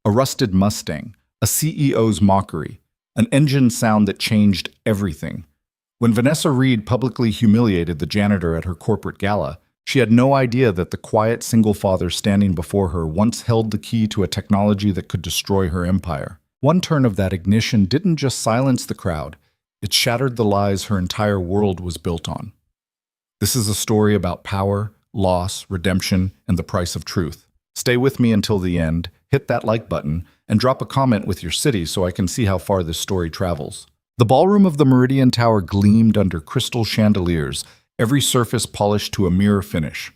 A rusted Mustang, a CEO's mockery, an engine sound that changed everything. When Vanessa Reed publicly humiliated the janitor at her corporate gala, she had no idea that the quiet single father standing before her once held the key to a technology that could destroy her empire. One turn of that ignition didn't just silence the crowd, it shattered the lies her entire world was built on. This is a story about power, loss, redemption, and the price of truth. Stay with me until the end, hit that like button, and drop a comment with your city so I can see how far this story travels. The ballroom of the Meridian Tower gleamed under crystal chandeliers, every surface polished to a mirror finish.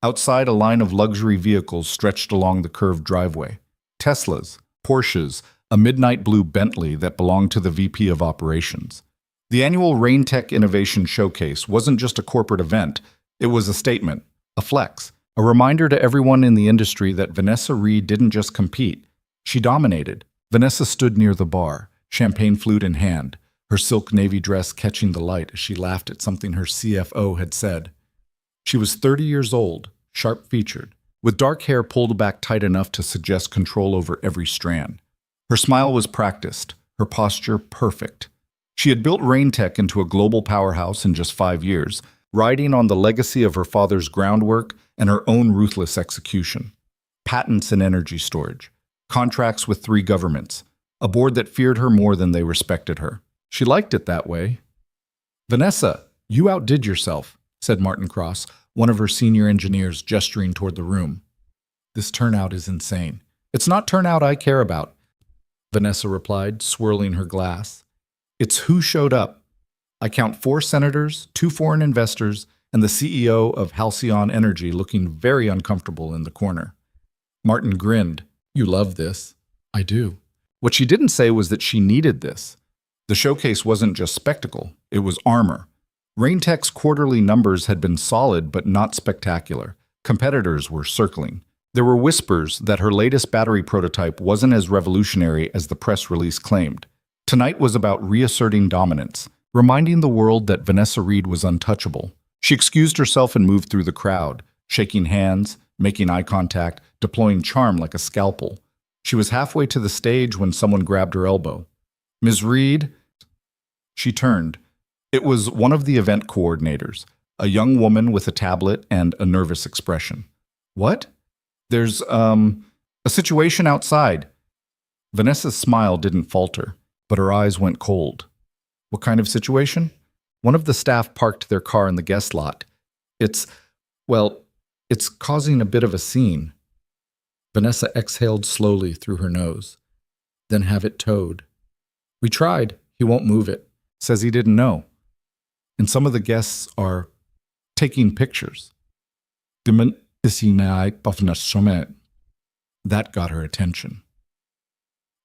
Outside, a line of luxury vehicles stretched along the curved driveway. Teslas, Porsches, a midnight blue Bentley that belonged to the VP of Operations. The annual RainTech Innovation Showcase wasn't just a corporate event, it was a statement, a flex, a reminder to everyone in the industry that Vanessa Reed didn't just compete, she dominated. Vanessa stood near the bar, champagne flute in hand, her silk navy dress catching the light as she laughed at something her CFO had said. She was 30 years old, sharp-featured, with dark hair pulled back tight enough to suggest control over every strand. Her smile was practiced, her posture perfect. She had built RainTech into a global powerhouse in just 5 years, riding on the legacy of her father's groundwork and her own ruthless execution. Patents in energy storage, contracts with 3 governments, a board that feared her more than they respected her. She liked it that way. "Vanessa, you outdid yourself," said Martin Cross, one of her senior engineers, gesturing toward the room. "This turnout is insane. It's not turnout I care about," Vanessa replied, swirling her glass. "It's who showed up. I count 4 senators, 2 foreign investors, and the CEO of Halcyon Energy looking very uncomfortable in the corner." Martin grinned. "You love this." "I do." What she didn't say was that she needed this. The showcase wasn't just spectacle, it was armor. RainTech's quarterly numbers had been solid but not spectacular. Competitors were circling. There were whispers that her latest battery prototype wasn't as revolutionary as the press release claimed. Tonight was about reasserting dominance, reminding the world that Vanessa Reed was untouchable. She excused herself and moved through the crowd, shaking hands, making eye contact, deploying charm like a scalpel. She was halfway to the stage when someone grabbed her elbow. "Ms. Reed?" She turned. It was one of the event coordinators, a young woman with a tablet and a nervous expression. "What?" "There's, a situation outside." Vanessa's smile didn't falter, but her eyes went cold. "What kind of situation?" "One of the staff parked their car in the guest lot. It's causing a bit of a scene." Vanessa exhaled slowly through her nose. "Then have it towed." "We tried. He won't move it. Says he didn't know. And some of the guests are taking pictures." That got her attention.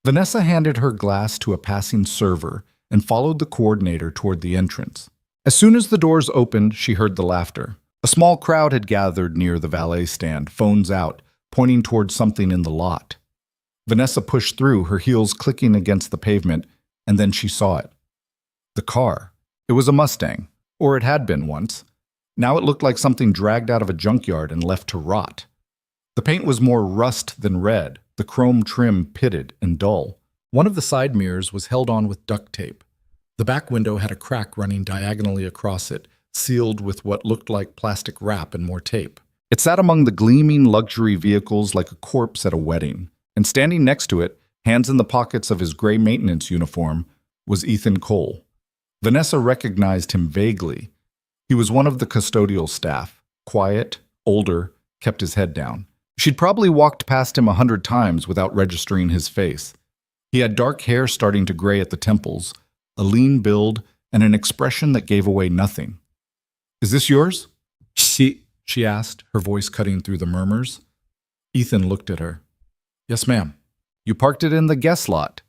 Vanessa handed her glass to a passing server and followed the coordinator toward the entrance. As soon as the doors opened, she heard the laughter. A small crowd had gathered near the valet stand, phones out, pointing toward something in the lot. Vanessa pushed through, her heels clicking against the pavement, and then she saw it. The car. It was a Mustang, or it had been once. Now it looked like something dragged out of a junkyard and left to rot. The paint was more rust than red, the chrome trim pitted and dull. One of the side mirrors was held on with duct tape. The back window had a crack running diagonally across it, sealed with what looked like plastic wrap and more tape. It sat among the gleaming luxury vehicles like a corpse at a wedding, and standing next to it, hands in the pockets of his gray maintenance uniform, was Ethan Cole. Vanessa recognized him vaguely. He was one of the custodial staff, quiet, older, kept his head down. She'd probably walked past him 100 times without registering his face. He had dark hair starting to gray at the temples, a lean build, and an expression that gave away nothing. "Is this yours?" She asked, her voice cutting through the murmurs. Ethan looked at her. "Yes, ma'am." "You parked it in the guest lot."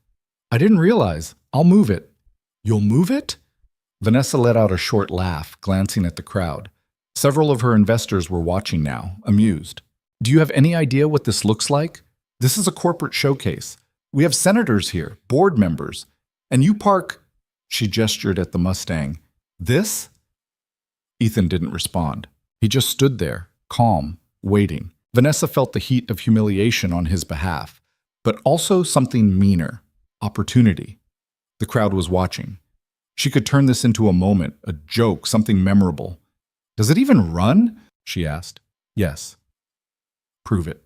"I didn't realize. I'll move it." "You'll move it?" Vanessa let out a short laugh, glancing at the crowd. Several of her investors were watching now, amused. "Do you have any idea what this looks like? This is a corporate showcase. We have senators here, board members. And you park—" She gestured at the Mustang. "This?" Ethan didn't respond. He just stood there, calm, waiting. Vanessa felt the heat of humiliation on his behalf. but also something meaner, opportunity. The crowd was watching. She could turn this into a moment, a joke, something memorable. Does it even run? She asked. Yes. Prove it.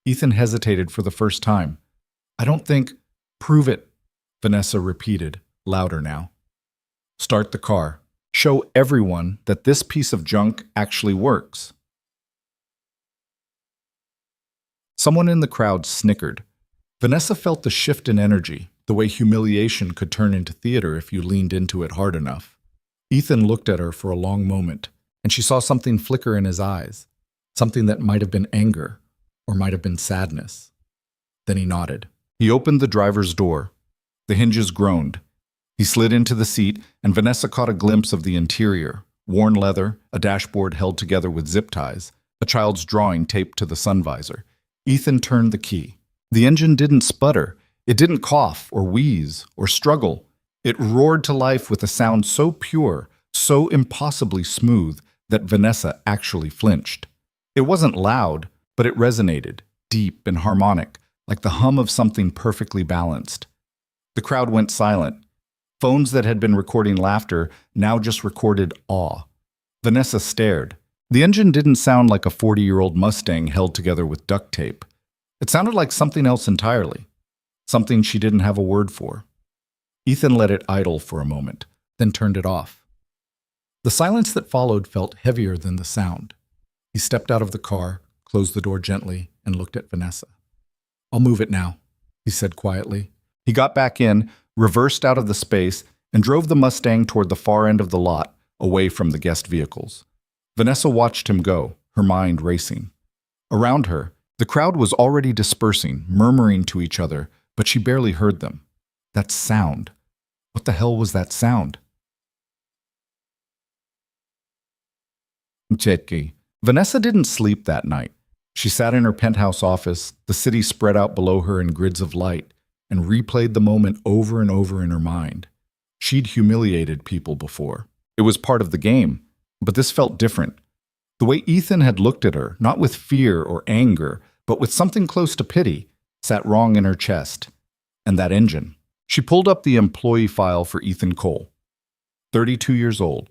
Ethan hesitated for the first time. I don't think. Prove it, Vanessa repeated, louder now. Start the car. Show everyone that this piece of junk actually works. Someone in the crowd snickered. Vanessa felt the shift in energy, the way humiliation could turn into theater if you leaned into it hard enough. Ethan looked at her for a long moment, and she saw something flicker in his eyes, something that might have been anger or might have been sadness. Then he nodded. He opened the driver's door. The hinges groaned. He slid into the seat, and Vanessa caught a glimpse of the interior, worn leather, a dashboard held together with zip ties, a child's drawing taped to the sun visor. Ethan turned the key. The engine didn't sputter. It didn't cough or wheeze or struggle. It roared to life with a sound so pure, so impossibly smooth, that Vanessa actually flinched. It wasn't loud, but it resonated, deep and harmonic, like the hum of something perfectly balanced. The crowd went silent. Phones that had been recording laughter now just recorded awe. Vanessa stared. The engine didn't sound like a 40-year-old Mustang held together with duct tape. It sounded like something else entirely, something she didn't have a word for. Ethan let it idle for a moment, then turned it off. The silence that followed felt heavier than the sound. He stepped out of the car, closed the door gently, and looked at Vanessa. I'll move it now, he said quietly. He got back in, reversed out of the space, and drove the Mustang toward the far end of the lot, away from the guest vehicles. Vanessa watched him go, her mind racing. Around her, the crowd was already dispersing, murmuring to each other, but she barely heard them. That sound. What the hell was that sound? Chetki. Vanessa didn't sleep that night. She sat in her penthouse office, the city spread out below her in grids of light, and replayed the moment over and over in her mind. She'd humiliated people before. It was part of the game, but this felt different. The way Ethan had looked at her, not with fear or anger, but with something close to pity, sat wrong in her chest. And that engine. She pulled up the employee file for Ethan Cole. 32 years old.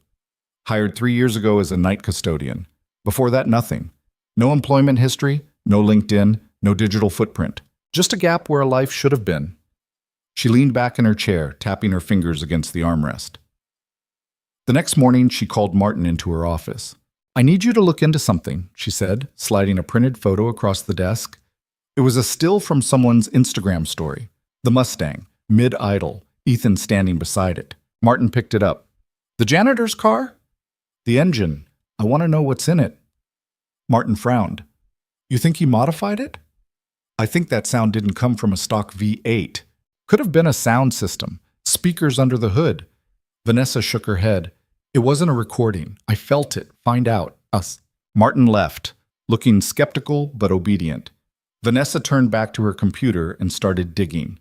Hired 3 years ago as a night custodian. Before that, nothing. No employment history, no LinkedIn, no digital footprint. Just a gap where a life should have been. She leaned back in her chair, tapping her fingers against the armrest. The next morning, she called Martin into her office. I need you to look into something, she said, sliding a printed photo across the desk. It was a still from someone's Instagram story. The Mustang, mid-idle, Ethan standing beside it. Martin picked it up. The janitor's car? The engine. I want to know what's in it. Martin frowned. You think he modified it? I think that sound didn't come from a stock V8. Could have been a sound system, speakers under the hood. Vanessa shook her head. It wasn't a recording. I felt it. Find out. Us. Martin left, looking skeptical but obedient. Vanessa turned back to her computer and started digging.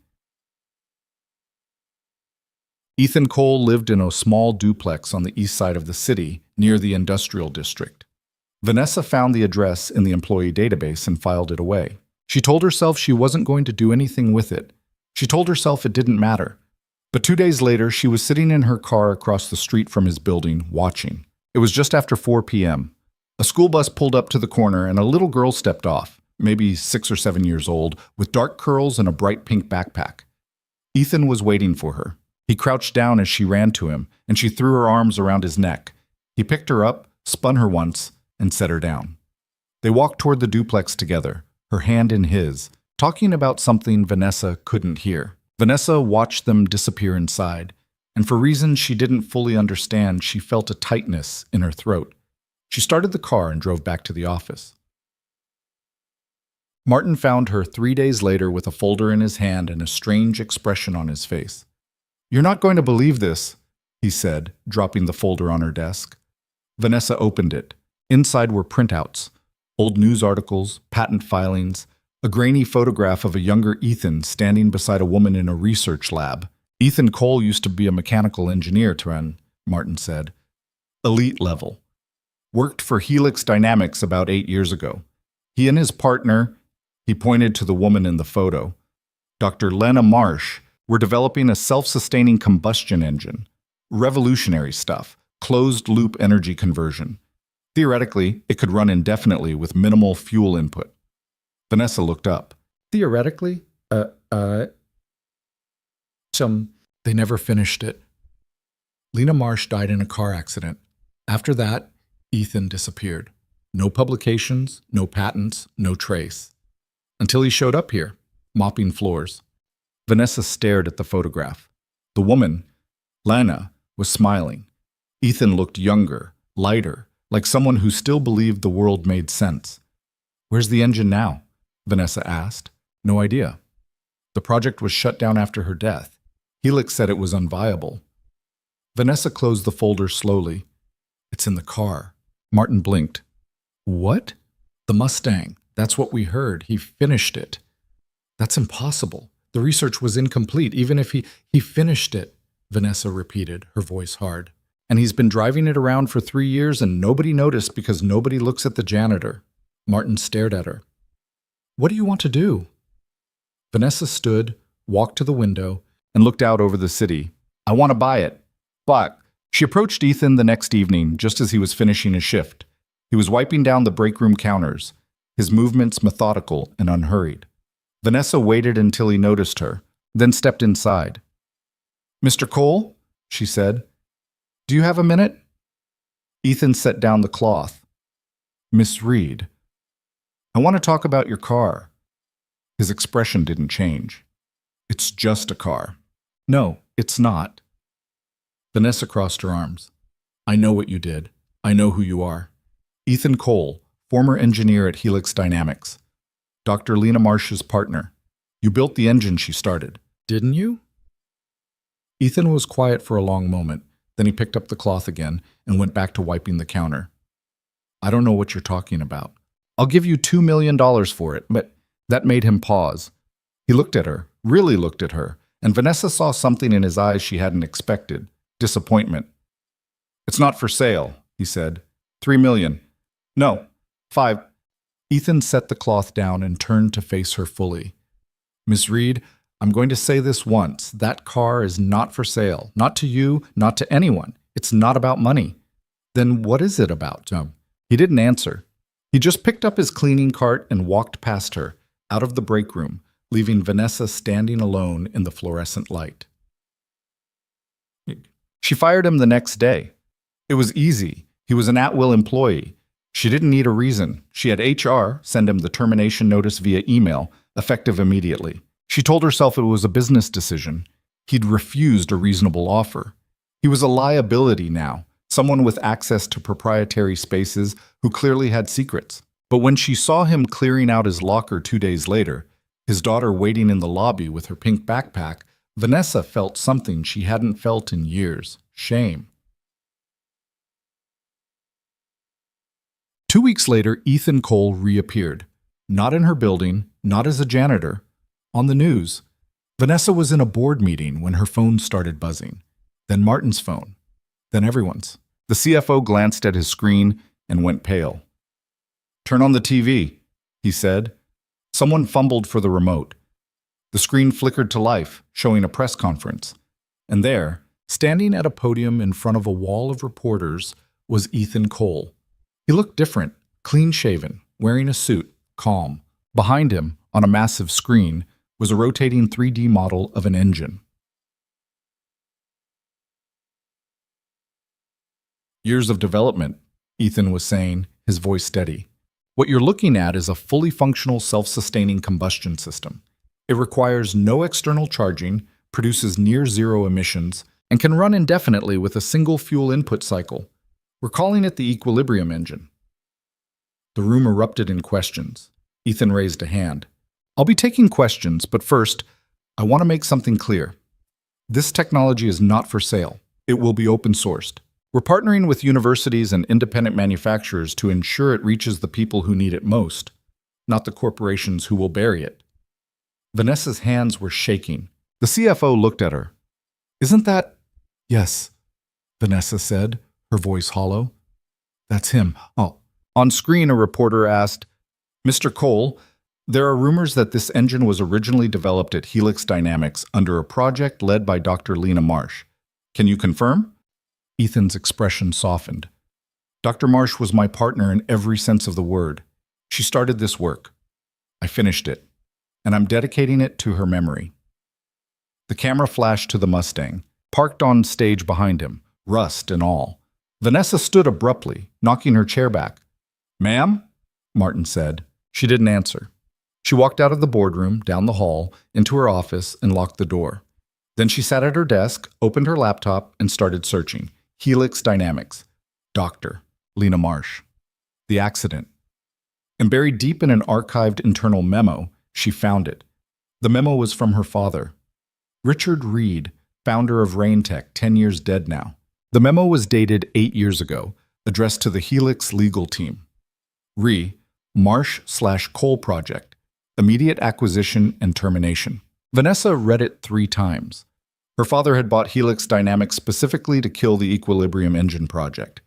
Ethan Cole lived in a small duplex on the east side of the city, near the industrial district. Vanessa found the address in the employee database and filed it away. She told herself she wasn't going to do anything with it. She told herself it didn't matter. But 2 days later, she was sitting in her car across the street from his building, watching. It was just after 4 p.m. A school bus pulled up to the corner and a little girl stepped off, maybe 6 or 7 years old, with dark curls and a bright pink backpack. Ethan was waiting for her. He crouched down as she ran to him, and she threw her arms around his neck. He picked her up, spun her once, and set her down. They walked toward the duplex together, her hand in his, talking about something Vanessa couldn't hear. Vanessa watched them disappear inside, and for reasons she didn't fully understand, she felt a tightness in her throat. She started the car and drove back to the office. Martin found her 3 days later with a folder in his hand and a strange expression on his face. You're not going to believe this, he said, dropping the folder on her desk. Vanessa opened it. Inside were printouts, old news articles, patent filings, a grainy photograph of a younger Ethan standing beside a woman in a research lab. Ethan Cole used to be a mechanical engineer, Tren, Martin said. Elite level. Worked for Helix Dynamics about 8 years ago. He and his partner, He pointed to the woman in the photo. Dr. Lena Marsh, we're developing a self-sustaining combustion engine. Revolutionary stuff. Closed-loop energy conversion. Theoretically, it could run indefinitely with minimal fuel input. Vanessa looked up. Theoretically? They never finished it. Lena Marsh died in a car accident. After that, Ethan disappeared. No publications, no patents, no trace. Until he showed up here, mopping floors. Vanessa stared at the photograph. The woman, Lana, was smiling. Ethan looked younger, lighter, like someone who still believed the world made sense. Where's the engine now? Vanessa asked. No idea. The project was shut down after her death. Helix said it was unviable. Vanessa closed the folder slowly. It's in the car. Martin blinked. What? The Mustang. That's what we heard. He finished it. That's impossible. The research was incomplete, even if he finished it, Vanessa repeated, her voice hard. And he's been driving it around for 3 years and nobody noticed because nobody looks at the janitor. Martin stared at her. What do you want to do? Vanessa stood, walked to the window, and looked out over the city. I want to buy it. But she approached Ethan the next evening, just as he was finishing his shift. He was wiping down the break room counters, his movements methodical and unhurried. Vanessa waited until he noticed her, then stepped inside. Mr. Cole, she said, do you have a minute? Ethan set down the cloth. Miss Reed, I want to talk about your car. His expression didn't change. It's just a car. No, it's not. Vanessa crossed her arms. I know what you did. I know who you are. Ethan Cole, former engineer at Helix Dynamics. Dr. Lena Marsh's partner. You built the engine she started. Didn't you? Ethan was quiet for a long moment. Then he picked up the cloth again and went back to wiping the counter. I don't know what you're talking about. I'll give you $2 million for it, but that made him pause. He looked at her, really looked at her, and Vanessa saw something in his eyes she hadn't expected. Disappointment. It's not for sale, he said. $3 million. No, 5. Ethan set the cloth down and turned to face her fully. Miss Reed, I'm going to say this once. That car is not for sale. Not to you, not to anyone. It's not about money. Then what is it about, Tom? He didn't answer. He just picked up his cleaning cart and walked past her, out of the break room, leaving Vanessa standing alone in the fluorescent light. She fired him the next day. It was easy. He was an at-will employee. She didn't need a reason. She had HR send him the termination notice via email, effective immediately. She told herself it was a business decision. He'd refused a reasonable offer. He was a liability now, someone with access to proprietary spaces who clearly had secrets. But when she saw him clearing out his locker 2 days later, his daughter waiting in the lobby with her pink backpack, Vanessa felt something she hadn't felt in years: shame. 2 weeks later, Ethan Cole reappeared. Not in her building, not as a janitor. On the news. Vanessa was in a board meeting when her phone started buzzing. Then Martin's phone. Then everyone's. The CFO glanced at his screen and went pale. Turn on the TV, he said. Someone fumbled for the remote. The screen flickered to life, showing a press conference. And there, standing at a podium in front of a wall of reporters, was Ethan Cole. He looked different, clean-shaven, wearing a suit, calm. Behind him, on a massive screen, was a rotating 3D model of an engine. Years of development, Ethan was saying, his voice steady. What you're looking at is a fully functional self-sustaining combustion system. It requires no external charging, produces near-zero emissions, and can run indefinitely with a single fuel input cycle. We're calling it the equilibrium engine. The room erupted in questions. Ethan raised a hand. I'll be taking questions, but first, I want to make something clear. This technology is not for sale. It will be open-sourced. We're partnering with universities and independent manufacturers to ensure it reaches the people who need it most, not the corporations who will bury it. Vanessa's hands were shaking. The CFO looked at her. Isn't that... Yes, Vanessa said, her voice hollow. That's him. Oh. On screen, a reporter asked, Mr. Cole, There are rumors that this engine was originally developed at Helix Dynamics under a project led by Dr. Lena Marsh. Can you confirm? Ethan's expression softened. Dr. Marsh was my partner in every sense of the word. She started this work. I finished it, and I'm dedicating it to her memory. The camera flashed to the Mustang, parked on stage behind him, rust and all. Vanessa stood abruptly, knocking her chair back. "Ma'am?" Martin said. She didn't answer. She walked out of the boardroom, down the hall, into her office, and locked the door. Then she sat at her desk, opened her laptop, and started searching. Helix Dynamics. Dr. Lena Marsh. The accident. And buried deep in an archived internal memo, she found it. The memo was from her father, Richard Reed, founder of Raintech, 10 years dead now. The memo was dated 8 years ago, addressed to the Helix legal team. Marsh/Coal Project. Immediate acquisition and termination. Vanessa read it 3 times. Her father had bought Helix Dynamics specifically to kill the Equilibrium engine project.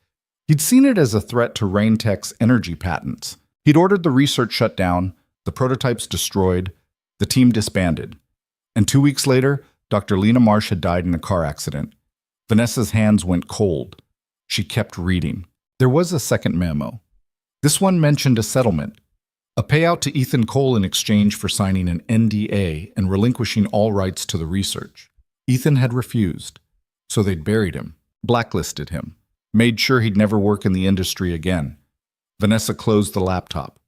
He'd seen it as a threat to Raintech's energy patents. He'd ordered the research shut down, the prototypes destroyed, the team disbanded. And 2 weeks later, Dr. Lena Marsh had died in a car accident. Vanessa's hands went cold. She kept reading. There was a second memo. This one mentioned a settlement, a payout to Ethan Cole in exchange for signing an NDA and relinquishing all rights to the research. Ethan had refused, so they'd buried him, blacklisted him, made sure he'd never work in the industry again. Vanessa closed the laptop.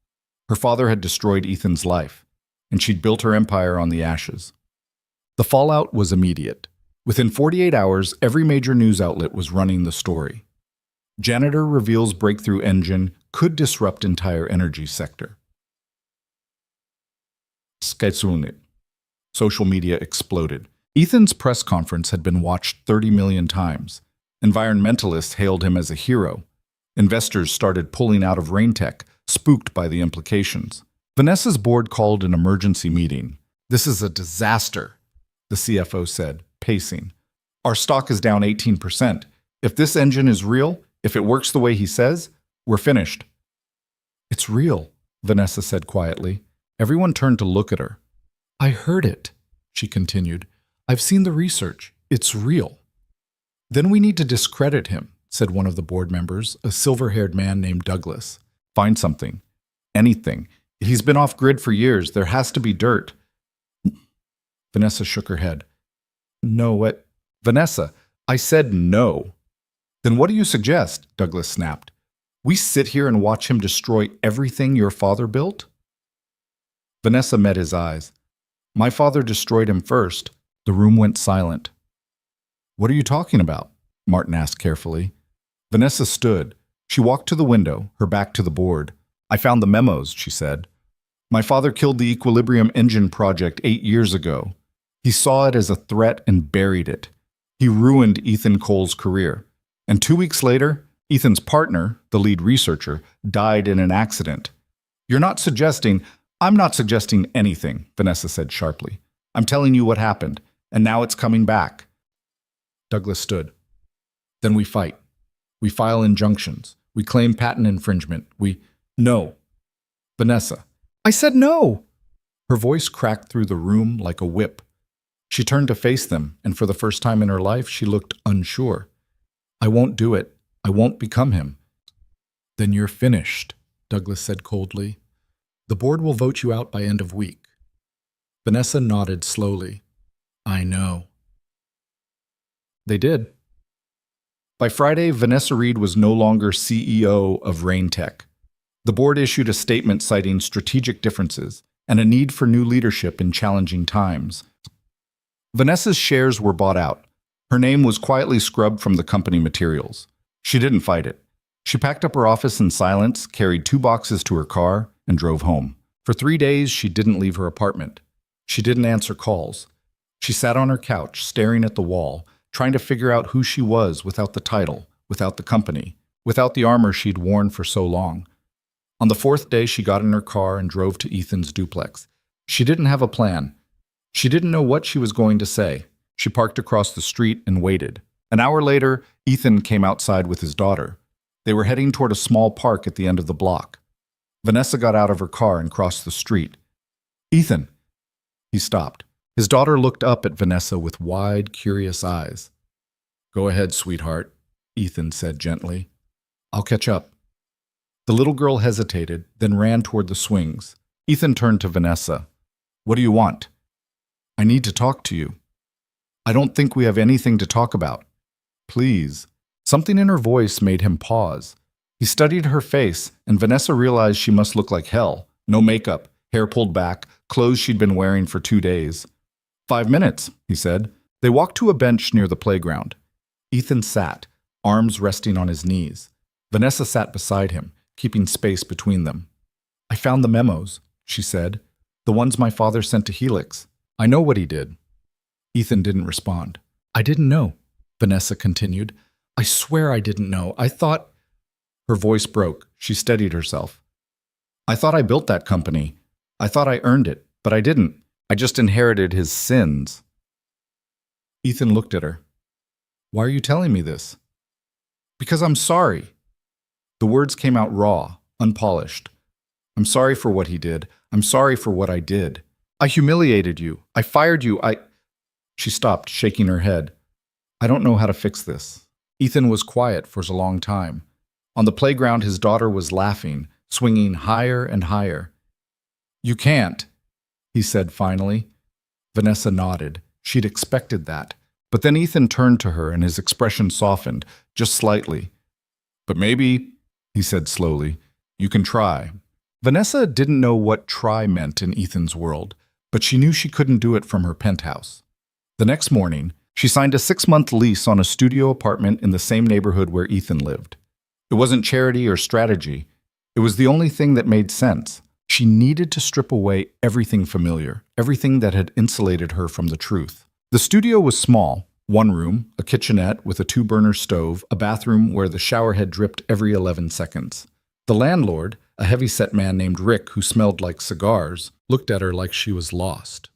Her father had destroyed Ethan's life, and she'd built her empire on the ashes. The fallout was immediate. Within 48 hours, every major news outlet was running the story. Janitor reveals breakthrough engine could disrupt entire energy sector. Sketsunit. Social media exploded. Ethan's press conference had been watched 30 million times. Environmentalists hailed him as a hero. Investors started pulling out of Raintech, spooked by the implications. Vanessa's board called an emergency meeting. "This is a disaster," the CFO said, pacing. "Our stock is down 18%. If this engine is real, if it works the way he says, we're finished." "It's real," Vanessa said quietly. Everyone turned to look at her. "I heard it," she continued. "I've seen the research. It's real." "Then we need to discredit him," said one of the board members, a silver-haired man named Douglas. "Find something. Anything. He's been off-grid for years. There has to be dirt." Vanessa shook her head. "No, what?" "Vanessa, I said no." "Then what do you suggest?" Douglas snapped. "We sit here and watch him destroy everything your father built?" Vanessa met his eyes. "My father destroyed him first." The room went silent. "What are you talking about?" Martin asked carefully. Vanessa stood. She walked to the window, her back to the board. "I found the memos," she said. "My father killed the Equilibrium engine project 8 years ago. He saw it as a threat and buried it. He ruined Ethan Cole's career. And 2 weeks later, Ethan's partner, the lead researcher, died in an accident. You're not suggesting—" "I'm not suggesting anything," Vanessa said sharply. "I'm telling you what happened, and now it's coming back." Douglas stood. "Then we fight. We file injunctions. We claim patent infringement. No." "Vanessa." "I said no!" Her voice cracked through the room like a whip. She turned to face them, and for the first time in her life, she looked unsure. "I won't do it. I won't become him." "Then you're finished," Douglas said coldly. "The board will vote you out by end of week." Vanessa nodded slowly. "I know." They did. By Friday, Vanessa Reed was no longer CEO of Raintech. The board issued a statement citing strategic differences and a need for new leadership in challenging times. Vanessa's shares were bought out. Her name was quietly scrubbed from the company materials. She didn't fight it. She packed up her office in silence, carried 2 boxes to her car, and drove home. For 3 days, she didn't leave her apartment. She didn't answer calls. She sat on her couch, staring at the wall, trying to figure out who she was without the title, without the company, without the armor she'd worn for so long. On the 4th day, she got in her car and drove to Ethan's duplex. She didn't have a plan. She didn't know what she was going to say. She parked across the street and waited. An hour later, Ethan came outside with his daughter. They were heading toward a small park at the end of the block. Vanessa got out of her car and crossed the street. Ethan. He stopped. His daughter looked up at Vanessa with wide, curious eyes. Go ahead, sweetheart, Ethan said gently. I'll catch up. The little girl hesitated, then ran toward the swings. Ethan turned to Vanessa. What do you want? I need to talk to you. I don't think we have anything to talk about. Please. Something in her voice made him pause. He studied her face, and Vanessa realized she must look like hell. No makeup, hair pulled back, clothes she'd been wearing for 2 days. 5 minutes, he said. They walked to a bench near the playground. Ethan sat, arms resting on his knees. Vanessa sat beside him, keeping space between them. I found the memos, she said. The ones my father sent to Helix. I know what he did. Ethan didn't respond. I didn't know, Vanessa continued. I swear I didn't know. I thought... Her voice broke. She steadied herself. I thought I built that company. I thought I earned it, but I didn't. I just inherited his sins. Ethan looked at her. Why are you telling me this? Because I'm sorry. The words came out raw, unpolished. I'm sorry for what he did. I'm sorry for what I did. I humiliated you. I fired you. She stopped, shaking her head. I don't know how to fix this. Ethan was quiet for a long time. On the playground, his daughter was laughing, swinging higher and higher. You can't, he said finally. Vanessa nodded. She'd expected that. But then Ethan turned to her and his expression softened, just slightly. But maybe, he said slowly, you can try. Vanessa didn't know what try meant in Ethan's world, but she knew she couldn't do it from her penthouse. The next morning, she signed a 6-month lease on a studio apartment in the same neighborhood where Ethan lived. It wasn't charity or strategy. It was the only thing that made sense. She needed to strip away everything familiar, everything that had insulated her from the truth. The studio was small, 1 room, a kitchenette with a 2-burner stove, a bathroom where the shower head dripped every 11 seconds. The landlord, a heavy-set man named Rick who smelled like cigars, looked at her like she was lost.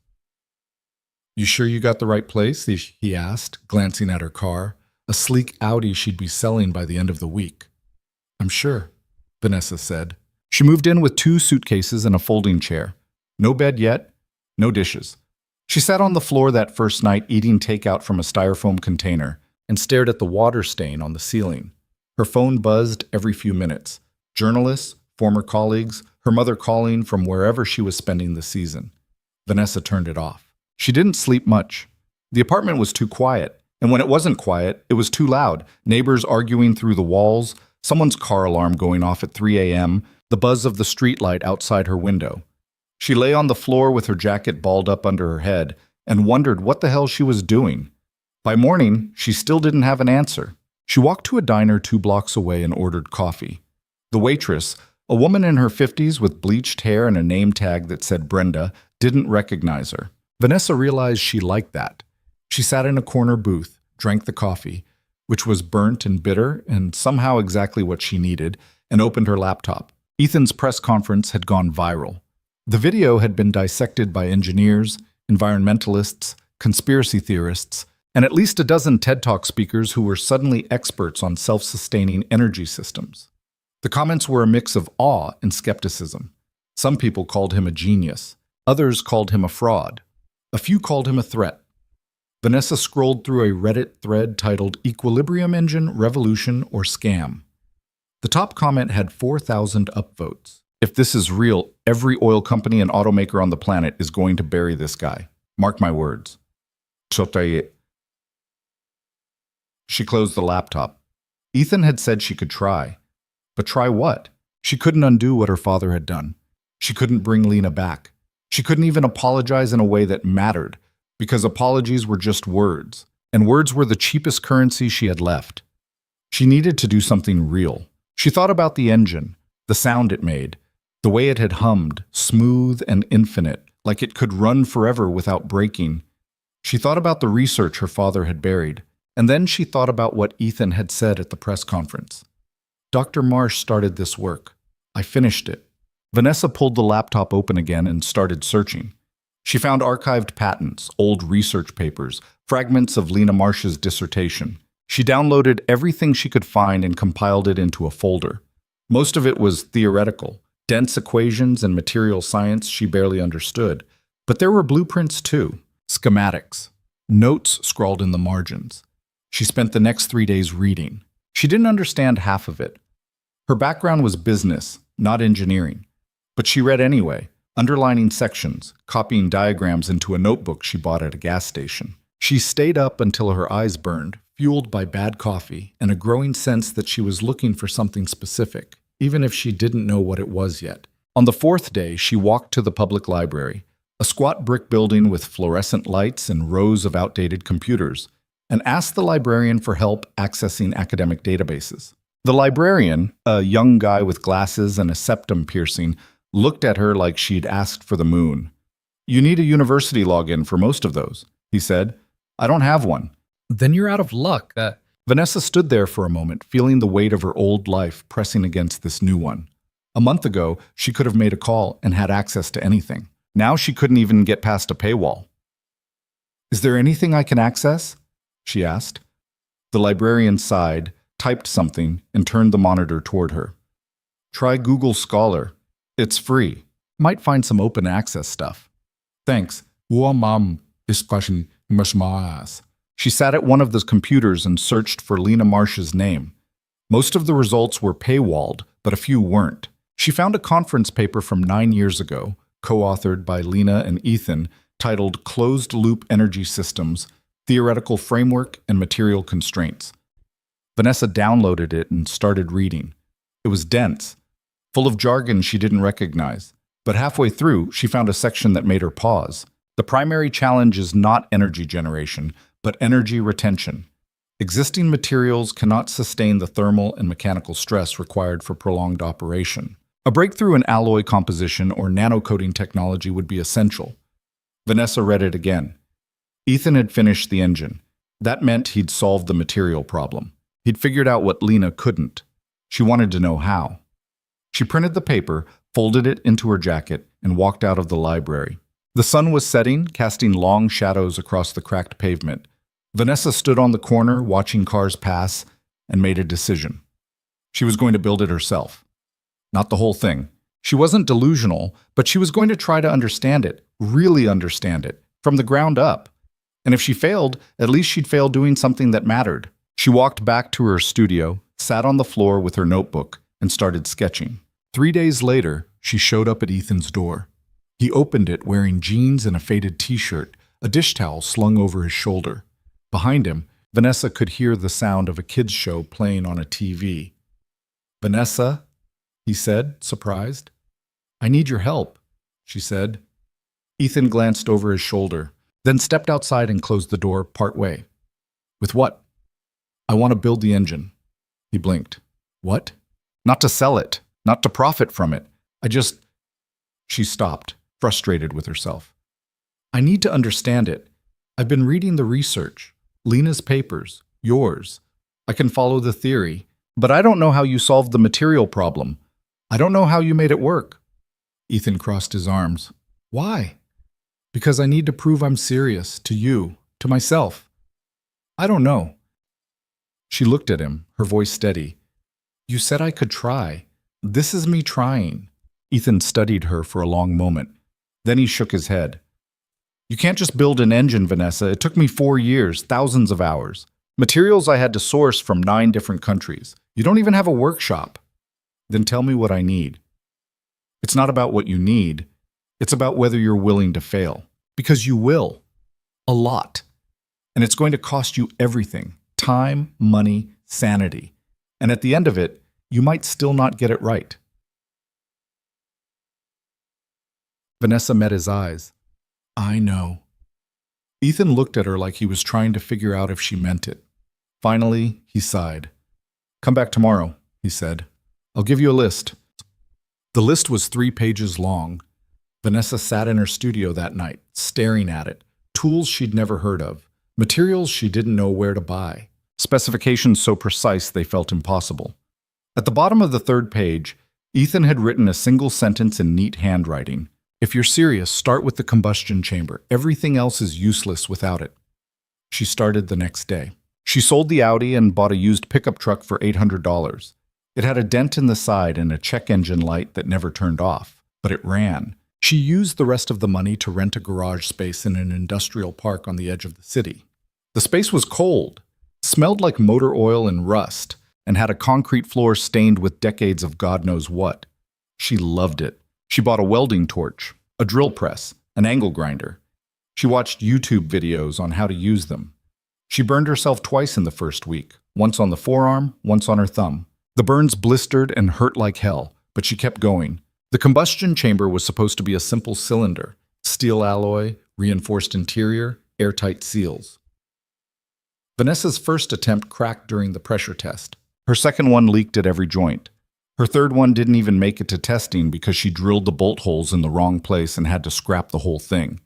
You sure you got the right place? He asked, glancing at her car, a sleek Audi she'd be selling by the end of the week. I'm sure, Vanessa said. She moved in with 2 suitcases and a folding chair. No bed yet, no dishes. She sat on the floor that first night eating takeout from a styrofoam container and stared at the water stain on the ceiling. Her phone buzzed every few minutes. Journalists, former colleagues, her mother calling from wherever she was spending the season. Vanessa turned it off. She didn't sleep much. The apartment was too quiet, and when it wasn't quiet, it was too loud. Neighbors arguing through the walls, someone's car alarm going off at 3 a.m., the buzz of the streetlight outside her window. She lay on the floor with her jacket balled up under her head and wondered what the hell she was doing. By morning, she still didn't have an answer. She walked to a diner 2 blocks away and ordered coffee. The waitress, a woman in her 50s with bleached hair and a name tag that said Brenda, didn't recognize her. Vanessa realized she liked that. She sat in a corner booth, drank the coffee, which was burnt and bitter and somehow exactly what she needed, and opened her laptop. Ethan's press conference had gone viral. The video had been dissected by engineers, environmentalists, conspiracy theorists, and at least a dozen TED Talk speakers who were suddenly experts on self-sustaining energy systems. The comments were a mix of awe and skepticism. Some people called him a genius. Others called him a fraud. A few called him a threat. Vanessa scrolled through a Reddit thread titled Equilibrium Engine, Revolution, or Scam. The top comment had 4,000 upvotes. If this is real, every oil company and automaker on the planet is going to bury this guy. Mark my words. She closed the laptop. Ethan had said she could try. But try what? She couldn't undo what her father had done. She couldn't bring Lena back. She couldn't even apologize in a way that mattered, because apologies were just words, and words were the cheapest currency she had left. She needed to do something real. She thought about the engine, the sound it made, the way it had hummed, smooth and infinite, like it could run forever without breaking. She thought about the research her father had buried, and then she thought about what Ethan had said at the press conference. Dr. Marsh started this work. I finished it. Vanessa pulled the laptop open again and started searching. She found archived patents, old research papers, fragments of Lena Marsh's dissertation. She downloaded everything she could find and compiled it into a folder. Most of it was theoretical, Dense equations and material science she barely understood. But there were blueprints too, schematics, notes scrawled in the margins. She spent the next 3 days reading. She didn't understand half of it. Her background was business, not engineering. But she read anyway, underlining sections, copying diagrams into a notebook she bought at a gas station. She stayed up until her eyes burned, fueled by bad coffee and a growing sense that she was looking for something specific, even if she didn't know what it was yet. On the 4th day, she walked to the public library, a squat brick building with fluorescent lights and rows of outdated computers, and asked the librarian for help accessing academic databases. The librarian, a young guy with glasses and a septum piercing, looked at her like she'd asked for the moon. "You need a university login for most of those," he said. "I don't have one." "Then you're out of luck." Vanessa stood there for a moment, feeling the weight of her old life pressing against this new one. A month ago, she could have made a call and had access to anything. Now she couldn't even get past a paywall. "Is there anything I can access?" she asked. The librarian sighed, typed something, and turned the monitor toward her. "Try Google Scholar. It's free. Might find some open access stuff." "Thanks." She sat at one of the computers and searched for Lena Marsh's name. Most of the results were paywalled, but a few weren't. She found a conference paper from 9 years ago, co-authored by Lena and Ethan, titled Closed-Loop Energy Systems, Theoretical Framework and Material Constraints. Vanessa downloaded it and started reading. It was dense, full of jargon she didn't recognize. But halfway through, she found a section that made her pause. The primary challenge is not energy generation, but energy retention. Existing materials cannot sustain the thermal and mechanical stress required for prolonged operation. A breakthrough in alloy composition or nanocoating technology would be essential. Vanessa read it again. Ethan had finished the engine. That meant he'd solved the material problem. He'd figured out what Lena couldn't. She wanted to know how. She printed the paper, folded it into her jacket, and walked out of the library. The sun was setting, casting long shadows across the cracked pavement. Vanessa stood on the corner, watching cars pass, and made a decision. She was going to build it herself. Not the whole thing. She wasn't delusional, but she was going to try to understand it, really understand it, from the ground up. And if she failed, at least she'd fail doing something that mattered. She walked back to her studio, sat on the floor with her notebook, and started sketching. 3 days later, she showed up at Ethan's door. He opened it wearing jeans and a faded t-shirt, a dish towel slung over his shoulder. Behind him, Vanessa could hear the sound of a kids' show playing on a TV. "Vanessa?" he said, surprised. "I need your help," she said. Ethan glanced over his shoulder, then stepped outside and closed the door partway. "With what?" "I want to build the engine." He blinked. "What?" "Not to sell it, not to profit from it. She stopped, frustrated with herself. "I need to understand it. I've been reading the research, Lena's papers, yours. I can follow the theory, but I don't know how you solved the material problem. I don't know how you made it work." Ethan crossed his arms. "Why?" "Because I need to prove I'm serious, to you, to myself." "I don't know." She looked at him, her voice steady. "You said I could try. This is me trying." Ethan studied her for a long moment. Then he shook his head. "You can't just build an engine, Vanessa. It took me 4 years, thousands of hours. Materials I had to source from 9 different countries. You don't even have a workshop." "Then tell me what I need." "It's not about what you need. It's about whether you're willing to fail. Because you will. A lot. And it's going to cost you everything. Time, money, sanity. And at the end of it, you might still not get it right." Vanessa met his eyes. "I know." Ethan looked at her like he was trying to figure out if she meant it. Finally, he sighed. "Come back tomorrow," he said. "I'll give you a list." The list was 3 pages long. Vanessa sat in her studio that night, staring at it. Tools she'd never heard of. Materials she didn't know where to buy. Specifications so precise they felt impossible. At the bottom of the 3rd page, Ethan had written a single sentence in neat handwriting. "If you're serious, start with the combustion chamber. Everything else is useless without it." She started the next day. She sold the Audi and bought a used pickup truck for $800. It had a dent in the side and a check engine light that never turned off, but it ran. She used the rest of the money to rent a garage space in an industrial park on the edge of the city. The space was cold, smelled like motor oil and rust, and had a concrete floor stained with decades of God knows what. She loved it. She bought a welding torch, a drill press, an angle grinder. She watched YouTube videos on how to use them. She burned herself twice in the first week, once on the forearm, once on her thumb. The burns blistered and hurt like hell, but she kept going. The combustion chamber was supposed to be a simple cylinder, steel alloy, reinforced interior, airtight seals. Vanessa's first attempt cracked during the pressure test. Her second one leaked at every joint. Her third one didn't even make it to testing because she drilled the bolt holes in the wrong place and had to scrap the whole thing.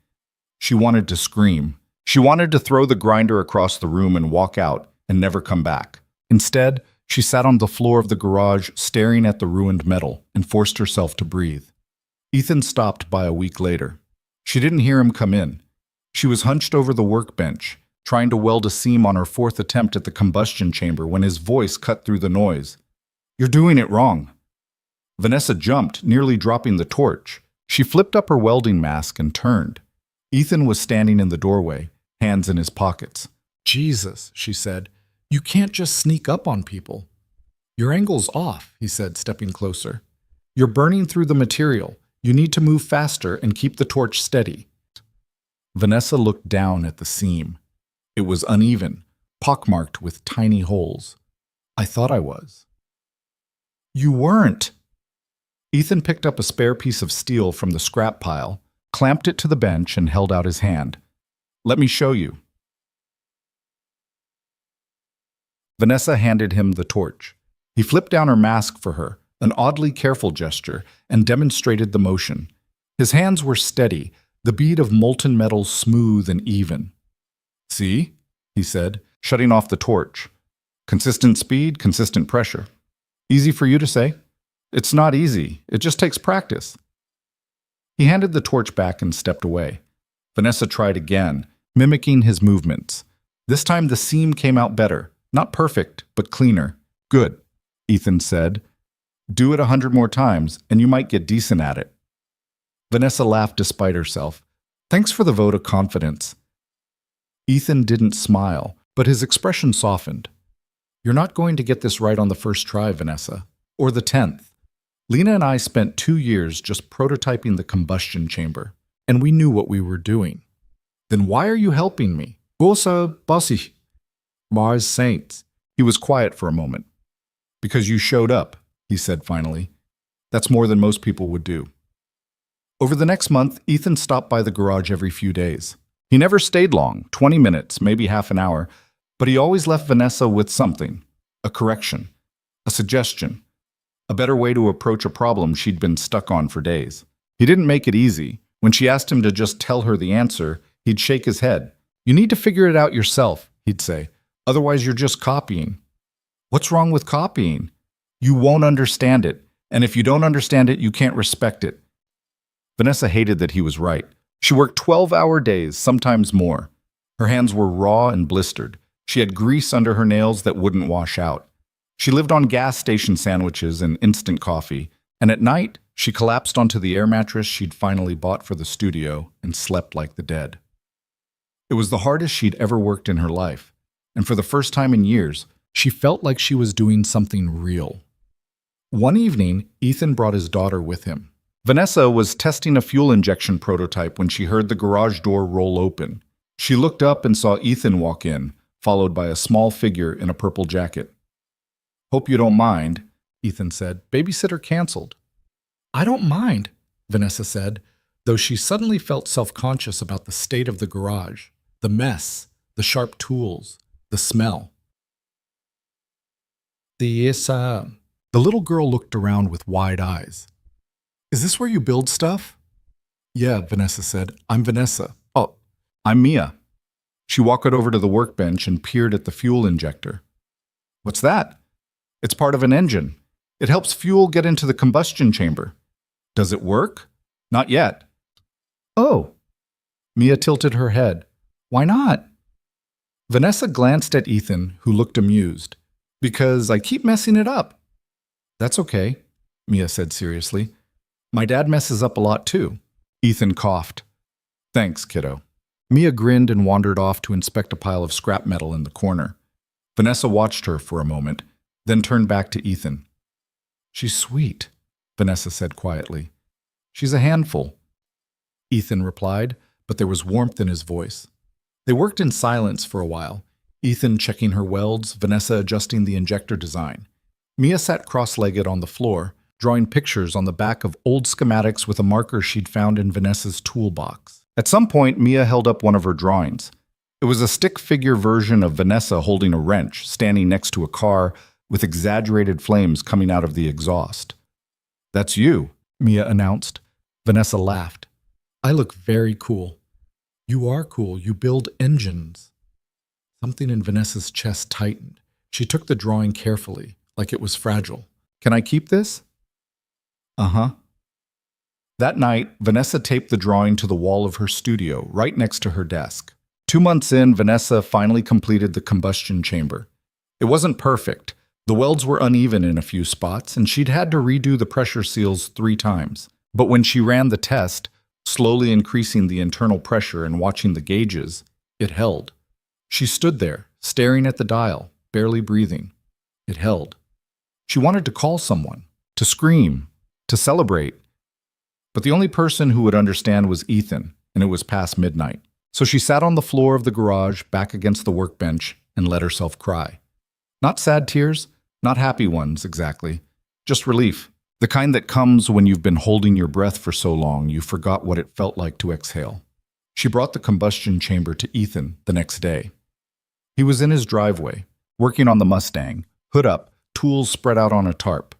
She wanted to scream. She wanted to throw the grinder across the room and walk out and never come back. Instead, she sat on the floor of the garage staring at the ruined metal and forced herself to breathe. Ethan stopped by a week later. She didn't hear him come in. She was hunched over the workbench, trying to weld a seam on her fourth attempt at the combustion chamber when his voice cut through the noise. "You're doing it wrong." Vanessa jumped, nearly dropping the torch. She flipped up her welding mask and turned. Ethan was standing in the doorway, hands in his pockets. "Jesus," she said, "you can't just sneak up on people." "Your angle's off," he said, stepping closer. "You're burning through the material. You need to move faster and keep the torch steady." Vanessa looked down at the seam. It was uneven, pockmarked with tiny holes. "I thought I was." "You weren't." Ethan picked up a spare piece of steel from the scrap pile, clamped it to the bench, and held out his hand. "Let me show you." Vanessa handed him the torch. He flipped down her mask for her, an oddly careful gesture, and demonstrated the motion. His hands were steady, the bead of molten metal smooth and even. "See?" he said, shutting off the torch. "Consistent speed, consistent pressure. Easy for you to say? It's not easy. It just takes practice." He handed the torch back and stepped away. Vanessa tried again, mimicking his movements. This time the seam came out better. Not perfect, but cleaner. "Good," Ethan said. "Do it 100 more times, and you might get decent at it." Vanessa laughed despite herself. "Thanks for the vote of confidence." Ethan didn't smile, but his expression softened. "You're not going to get this right on the first try, Vanessa. Or the 10th. Lena and I spent 2 years just prototyping the combustion chamber, and we knew what we were doing. Then why are you helping me? Bossa bossy. Mars Saints." He was quiet for a moment. "Because you showed up," he said finally. "That's more than most people would do." Over the next month, Ethan stopped by the garage every few days. He never stayed long, 20 minutes, maybe half an hour, but he always left Vanessa with something, a correction, a suggestion, a better way to approach a problem she'd been stuck on for days. He didn't make it easy. When she asked him to just tell her the answer, he'd shake his head. "You need to figure it out yourself," he'd say. "Otherwise, you're just copying." "What's wrong with copying?" "You won't understand it, and if you don't understand it, you can't respect it." Vanessa hated that he was right. She worked 12-hour days, sometimes more. Her hands were raw and blistered. She had grease under her nails that wouldn't wash out. She lived on gas station sandwiches and instant coffee, and at night, she collapsed onto the air mattress she'd finally bought for the studio and slept like the dead. It was the hardest she'd ever worked in her life, and for the first time in years, she felt like she was doing something real. One evening, Ethan brought his daughter with him. Vanessa was testing a fuel injection prototype when she heard the garage door roll open. She looked up and saw Ethan walk in, followed by a small figure in a purple jacket. "Hope you don't mind," Ethan said. "Babysitter canceled." "I don't mind," Vanessa said, though she suddenly felt self-conscious about the state of the garage, the mess, the sharp tools, the smell. The little girl looked around with wide eyes. "Is this where you build stuff?" "Yeah," Vanessa said. "I'm Vanessa." "Oh, I'm Mia." She walked over to the workbench and peered at the fuel injector. "What's that?" "It's part of an engine. It helps fuel get into the combustion chamber." "Does it work?" "Not yet." "Oh." Mia tilted her head. "Why not?" Vanessa glanced at Ethan, who looked amused. "Because I keep messing it up." That's okay, Mia said seriously. My dad messes up a lot too. Ethan coughed. Thanks, kiddo. Mia grinned and wandered off to inspect a pile of scrap metal in the corner. Vanessa watched her for a moment, then turned back to Ethan. She's sweet, Vanessa said quietly. She's a handful, Ethan replied, but there was warmth in his voice. They worked in silence for a while, Ethan checking her welds, Vanessa adjusting the injector design. Mia sat cross-legged on the floor, drawing pictures on the back of old schematics with a marker she'd found in Vanessa's toolbox. At some point, Mia held up one of her drawings. It was a stick figure version of Vanessa holding a wrench, standing next to a car with exaggerated flames coming out of the exhaust. That's you, Mia announced. Vanessa laughed. I look very cool. You are cool. You build engines. Something in Vanessa's chest tightened. She took the drawing carefully, like it was fragile. Can I keep this? Uh-huh. That night, Vanessa taped the drawing to the wall of her studio, right next to her desk. 2 months in, Vanessa finally completed the combustion chamber. It wasn't perfect. The welds were uneven in a few spots, and she'd had to redo the pressure seals 3 times. But when she ran the test, slowly increasing the internal pressure and watching the gauges, it held. She stood there, staring at the dial, barely breathing. It held. She wanted to call someone, to scream, to celebrate. But the only person who would understand was Ethan, and it was past midnight. So she sat on the floor of the garage, back against the workbench, and let herself cry. Not sad tears, not happy ones, exactly. Just relief. The kind that comes when you've been holding your breath for so long you forgot what it felt like to exhale. She brought the combustion chamber to Ethan the next day. He was in his driveway, working on the Mustang, hood up, tools spread out on a tarp.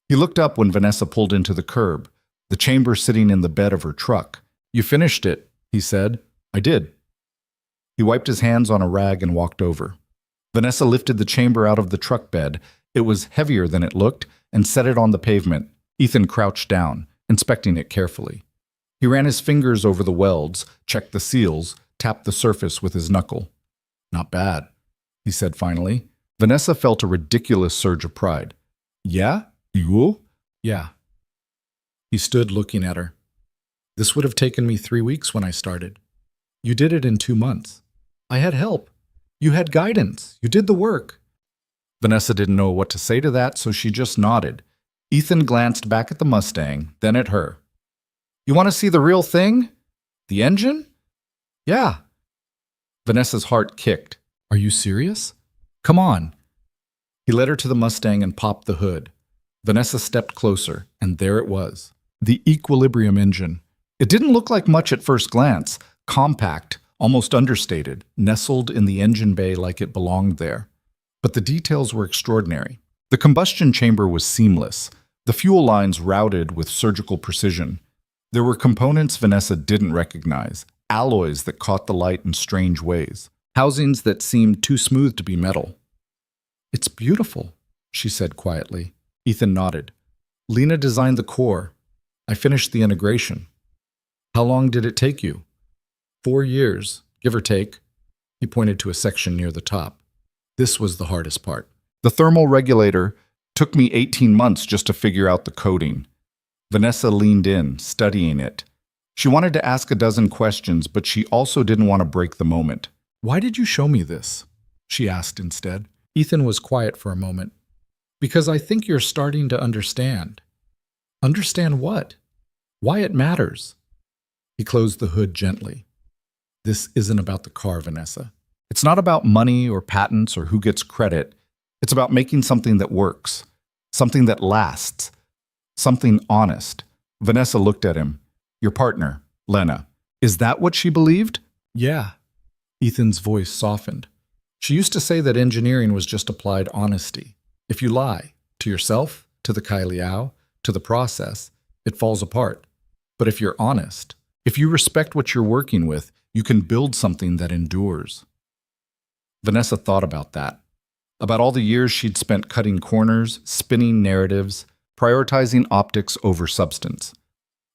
He looked up when Vanessa pulled into the curb, the chamber sitting in the bed of her truck. You finished it, he said. I did. He wiped his hands on a rag and walked over. Vanessa lifted the chamber out of the truck bed. It was heavier than it looked, and set it on the pavement. Ethan crouched down, inspecting it carefully. He ran his fingers over the welds, checked the seals, tapped the surface with his knuckle. Not bad, he said finally. Vanessa felt a ridiculous surge of pride. Yeah? You? Yeah. He stood looking at her. This would have taken me 3 weeks when I started. You did it in 2 months. I had help. You had guidance. You did the work. Vanessa didn't know what to say to that, so she just nodded. Ethan glanced back at the Mustang, then at her. You want to see the real thing? The engine? Yeah. Vanessa's heart kicked. Are you serious? Come on. He led her to the Mustang and popped the hood. Vanessa stepped closer, and there it was. The Equilibrium engine. It didn't look like much at first glance. Compact, almost understated, nestled in the engine bay like it belonged there. But the details were extraordinary. The combustion chamber was seamless, the fuel lines routed with surgical precision. There were components Vanessa didn't recognize, alloys that caught the light in strange ways, housings that seemed too smooth to be metal. It's beautiful, she said quietly. Ethan nodded. Lena designed the core. I finished the integration. How long did it take you? 4 years, give or take. He pointed to a section near the top. This was the hardest part. The thermal regulator took me 18 months just to figure out the coding. Vanessa leaned in, studying it. She wanted to ask a dozen questions, but she also didn't want to break the moment. Why did you show me this? She asked instead. Ethan was quiet for a moment. Because I think you're starting to understand. Understand what? Why it matters. He closed the hood gently. This isn't about the car, Vanessa. It's not about money or patents or who gets credit. It's about making something that works, something that lasts, something honest. Vanessa looked at him. Your partner, Lena. Is that what she believed? Yeah. Ethan's voice softened. She used to say that engineering was just applied honesty. If you lie, to yourself, to the Kailiao, to the process, it falls apart. But if you're honest, if you respect what you're working with, you can build something that endures. Vanessa thought about that, about all the years she'd spent cutting corners, spinning narratives, prioritizing optics over substance.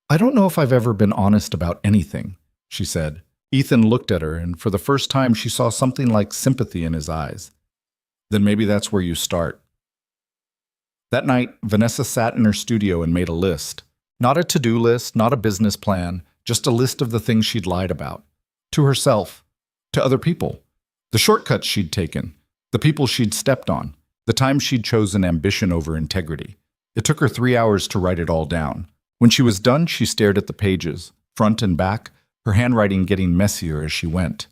I don't know if I've ever been honest about anything, she said. Ethan looked at her, and for the first time she saw something like sympathy in his eyes. Then maybe that's where you start. That night, Vanessa sat in her studio and made a list. Not a to-do list, not a business plan, just a list of the things she'd lied about. To herself, to other people, the shortcuts she'd taken, the people she'd stepped on, the times she'd chosen ambition over integrity. It took her 3 hours to write it all down. When she was done, she stared at the pages, front and back, her handwriting getting messier as she went,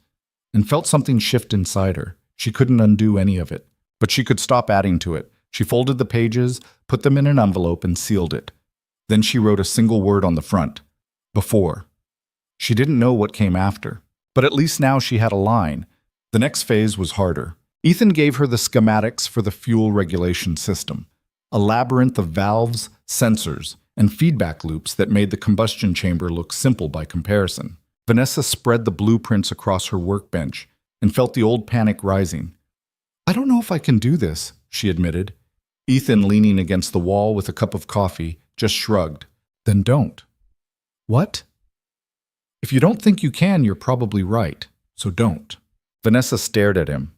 and felt something shift inside her. She couldn't undo any of it, but she could stop adding to it. She folded the pages, put them in an envelope, and sealed it. Then she wrote a single word on the front: before. She didn't know what came after, but at least now she had a line. The next phase was harder. Ethan gave her the schematics for the fuel regulation system, a labyrinth of valves, sensors, and feedback loops that made the combustion chamber look simple by comparison. Vanessa spread the blueprints across her workbench and felt the old panic rising. "I don't know if I can do this," she admitted. Ethan, leaning against the wall with a cup of coffee, just shrugged. "Then don't." "What?" "If you don't think you can, you're probably right, so don't." Vanessa stared at him.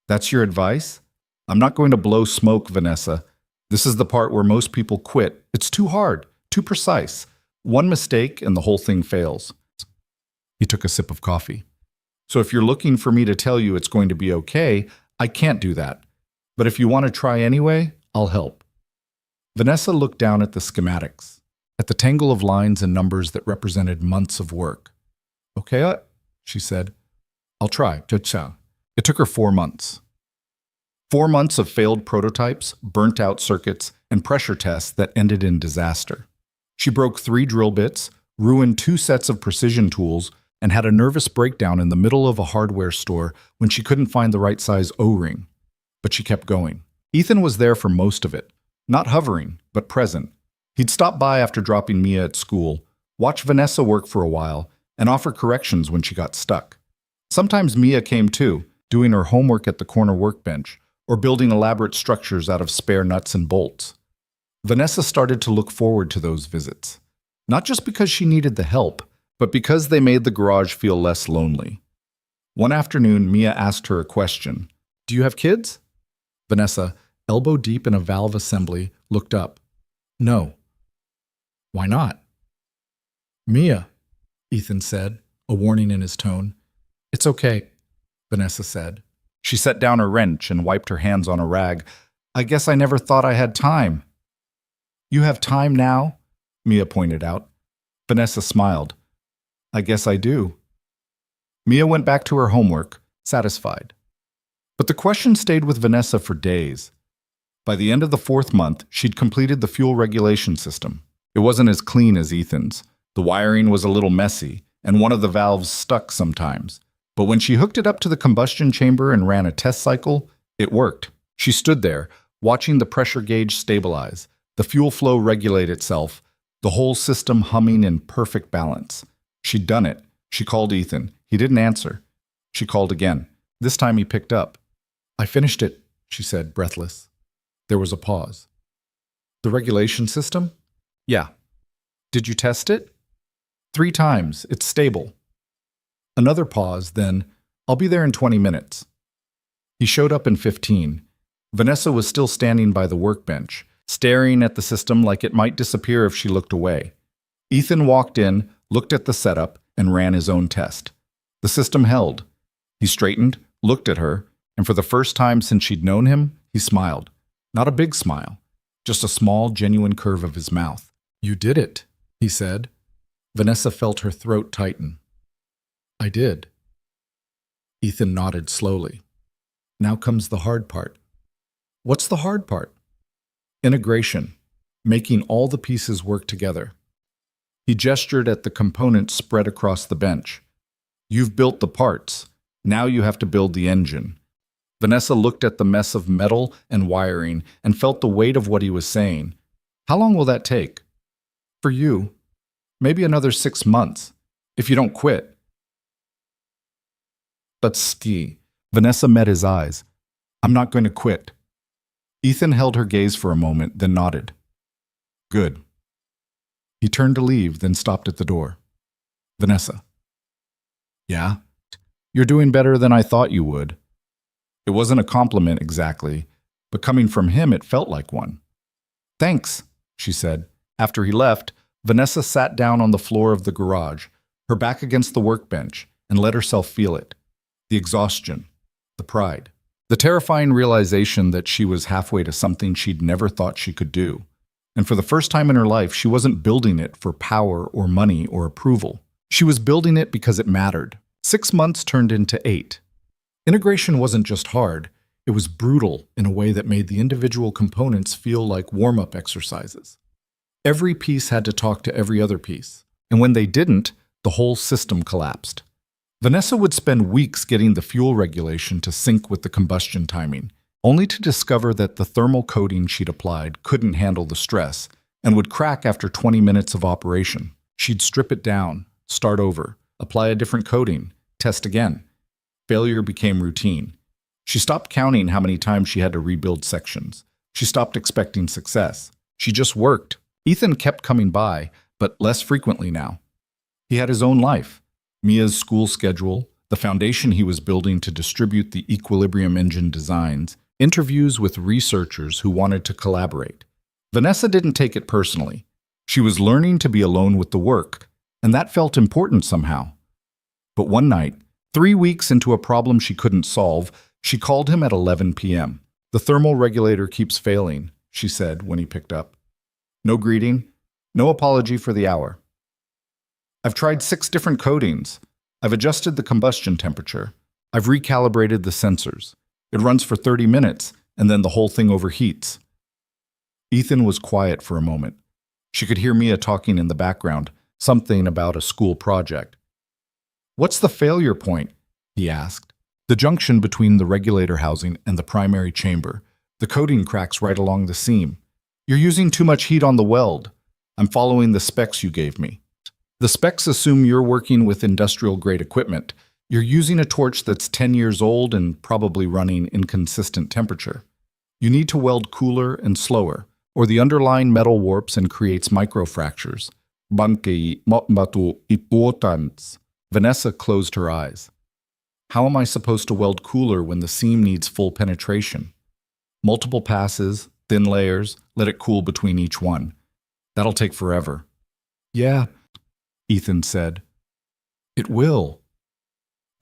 "That's your advice? I'm not going to blow smoke, Vanessa. This is the part where most people quit. It's too hard, too precise. One mistake and the whole thing fails." He took a sip of coffee. "So if you're looking for me to tell you it's going to be okay, I can't do that. But if you want to try anyway, I'll help." Vanessa looked down at the schematics, at the tangle of lines and numbers that represented months of work. "Okay," she said. "I'll try." It took her 4 months. 4 months of failed prototypes, burnt-out circuits, and pressure tests that ended in disaster. She broke 3 drill bits, ruined 2 sets of precision tools, and had a nervous breakdown in the middle of a hardware store when she couldn't find the right size O-ring. But she kept going. Ethan was there for most of it, not hovering, but present. He'd stop by after dropping Mia at school, watch Vanessa work for a while, and offer corrections when she got stuck. Sometimes Mia came too, doing her homework at the corner workbench, or building elaborate structures out of spare nuts and bolts. Vanessa started to look forward to those visits, not just because she needed the help, but because they made the garage feel less lonely. One afternoon, Mia asked her a question. "Do you have kids?" Vanessa, elbow deep in a valve assembly, looked up. "No." "Why not?" "Mia," Ethan said, a warning in his tone. "It's okay," Vanessa said. She set down her wrench and wiped her hands on a rag. "I guess I never thought I had time." "You have time now?" Mia pointed out. Vanessa smiled. "I guess I do." Mia went back to her homework, satisfied. But the question stayed with Vanessa for days. By the end of the 4th month, she'd completed the fuel regulation system. It wasn't as clean as Ethan's. The wiring was a little messy, and one of the valves stuck sometimes. But when she hooked it up to the combustion chamber and ran a test cycle, it worked. She stood there, watching the pressure gauge stabilize, the fuel flow regulate itself, the whole system humming in perfect balance. She'd done it. She called Ethan. He didn't answer. She called again. This time he picked up. "I finished it," she said, breathless. There was a pause. "The regulation system?" "Yeah." "Did you test it?" 3 times. It's stable." Another pause, then, "I'll be there in 20 minutes." He showed up in 15. Vanessa was still standing by the workbench, staring at the system like it might disappear if she looked away. Ethan walked in, looked at the setup, and ran his own test. The system held. He straightened, looked at her, and for the first time since she'd known him, he smiled. Not a big smile, just a small, genuine curve of his mouth. "You did it," he said. Vanessa felt her throat tighten. "I did." Ethan nodded slowly. "Now comes the hard part." "What's the hard part?" "Integration, making all the pieces work together." He gestured at the components spread across the bench. "You've built the parts. Now you have to build the engine." Vanessa looked at the mess of metal and wiring and felt the weight of what he was saying. "How long will that take?" "For you, maybe another 6 months, if you don't quit." "But Ski," Vanessa met his eyes. "I'm not going to quit." Ethan held her gaze for a moment, then nodded. "Good." He turned to leave, then stopped at the door. "Vanessa." "Yeah?" "You're doing better than I thought you would." It wasn't a compliment exactly, but coming from him, it felt like one. "Thanks," she said. After he left, Vanessa sat down on the floor of the garage, her back against the workbench, and let herself feel it. The exhaustion, the pride, the terrifying realization that she was halfway to something she'd never thought she could do. And for the first time in her life, she wasn't building it for power or money or approval. She was building it because it mattered. 6 months turned into 8. Integration wasn't just hard, it was brutal in a way that made the individual components feel like warm-up exercises. Every piece had to talk to every other piece, and when they didn't, the whole system collapsed. Vanessa would spend weeks getting the fuel regulation to sync with the combustion timing, only to discover that the thermal coating she'd applied couldn't handle the stress and would crack after 20 minutes of operation. She'd strip it down, start over, apply a different coating, test again. Failure became routine. She stopped counting how many times she had to rebuild sections. She stopped expecting success. She just worked. Ethan kept coming by, but less frequently now. He had his own life, Mia's school schedule, the foundation he was building to distribute the Equilibrium engine designs, interviews with researchers who wanted to collaborate. Vanessa didn't take it personally. She was learning to be alone with the work, and that felt important somehow. But one night, 3 weeks into a problem she couldn't solve, she called him at 11 p.m. "The thermal regulator keeps failing," she said when he picked up. No greeting, no apology for the hour. "I've tried 6 different coatings. I've adjusted the combustion temperature. I've recalibrated the sensors. It runs for 30 minutes, and then the whole thing overheats." Ethan was quiet for a moment. She could hear Mia talking in the background, something about a school project. "What's the failure point?" he asked. "The junction between the regulator housing and the primary chamber. The coating cracks right along the seam. You're using too much heat on the weld. I'm following the specs you gave me. The specs assume you're working with industrial-grade equipment. You're using a torch that's 10 years old and probably running inconsistent temperature. You need to weld cooler and slower, or the underlying metal warps and creates microfractures." Vanessa closed her eyes. "How am I supposed to weld cooler when the seam needs full penetration? Multiple passes, thin layers, let it cool between each one. That'll take forever." "Yeah," Ethan said. "It will."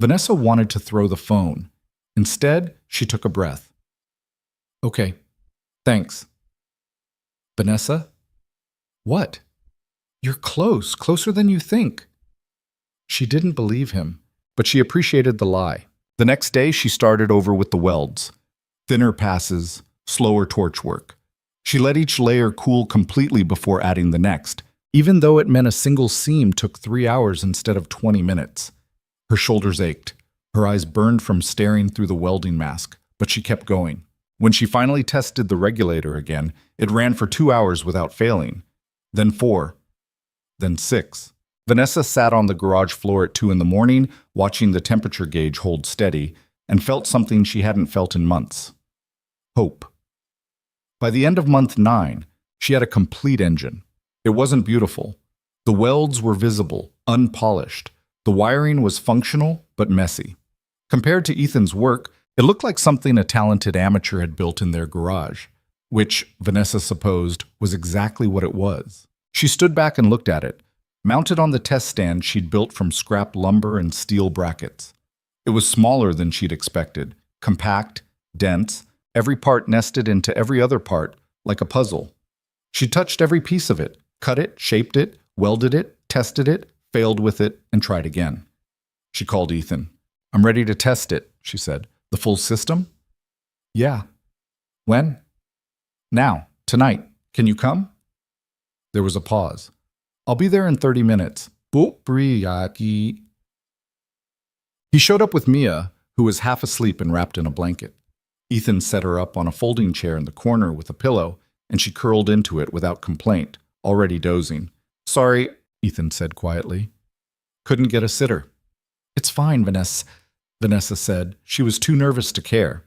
Vanessa wanted to throw the phone. Instead, she took a breath. "Okay, thanks." "Vanessa?" "What?" "You're close, closer than you think." She didn't believe him, but she appreciated the lie. The next day, she started over with the welds. Thinner passes, slower torch work. She let each layer cool completely before adding the next, even though it meant a single seam took 3 hours instead of 20 minutes. Her shoulders ached. Her eyes burned from staring through the welding mask, but she kept going. When she finally tested the regulator again, it ran for 2 hours without failing. Then 4. Then 6. Vanessa sat on the garage floor at 2 in the morning, watching the temperature gauge hold steady, and felt something she hadn't felt in months. Hope. By the end of month 9, she had a complete engine. It wasn't beautiful. The welds were visible, unpolished. The wiring was functional, but messy. Compared to Ethan's work, it looked like something a talented amateur had built in their garage, which, Vanessa supposed, was exactly what it was. She stood back and looked at it, mounted on the test stand she'd built from scrap lumber and steel brackets. It was smaller than she'd expected, compact, dense, every part nested into every other part, like a puzzle. She touched every piece of it, cut it, shaped it, welded it, tested it, failed with it, and tried again. She called Ethan. "I'm ready to test it," she said. "The full system?" "Yeah." "When?" "Now, tonight. Can you come?" There was a pause. "I'll be there in 30 minutes. He showed up with Mia, who was half asleep and wrapped in a blanket. Ethan set her up on a folding chair in the corner with a pillow, and she curled into it without complaint, already dozing. "Sorry," Ethan said quietly. "Couldn't get a sitter." "It's fine, Vanessa said. She was too nervous to care.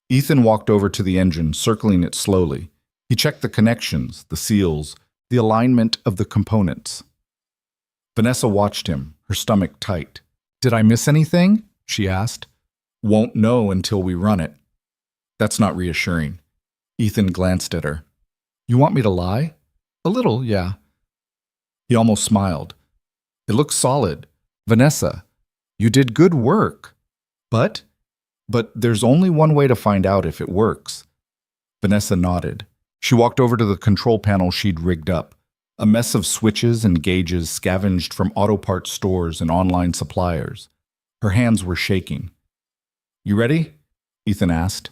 Ethan walked over to the engine, circling it slowly. He checked the connections, the seals, the alignment of the components. Vanessa watched him, her stomach tight. "Did I miss anything?" she asked. "Won't know until we run it." That's not reassuring. Ethan glanced at her. You want me to lie? A little, yeah. He almost smiled. It looks solid. Vanessa, you did good work. But there's only one way to find out if it works. Vanessa nodded. She walked over to the control panel she'd rigged up. A mess of switches and gauges scavenged from auto parts stores and online suppliers. Her hands were shaking. You ready? Ethan asked.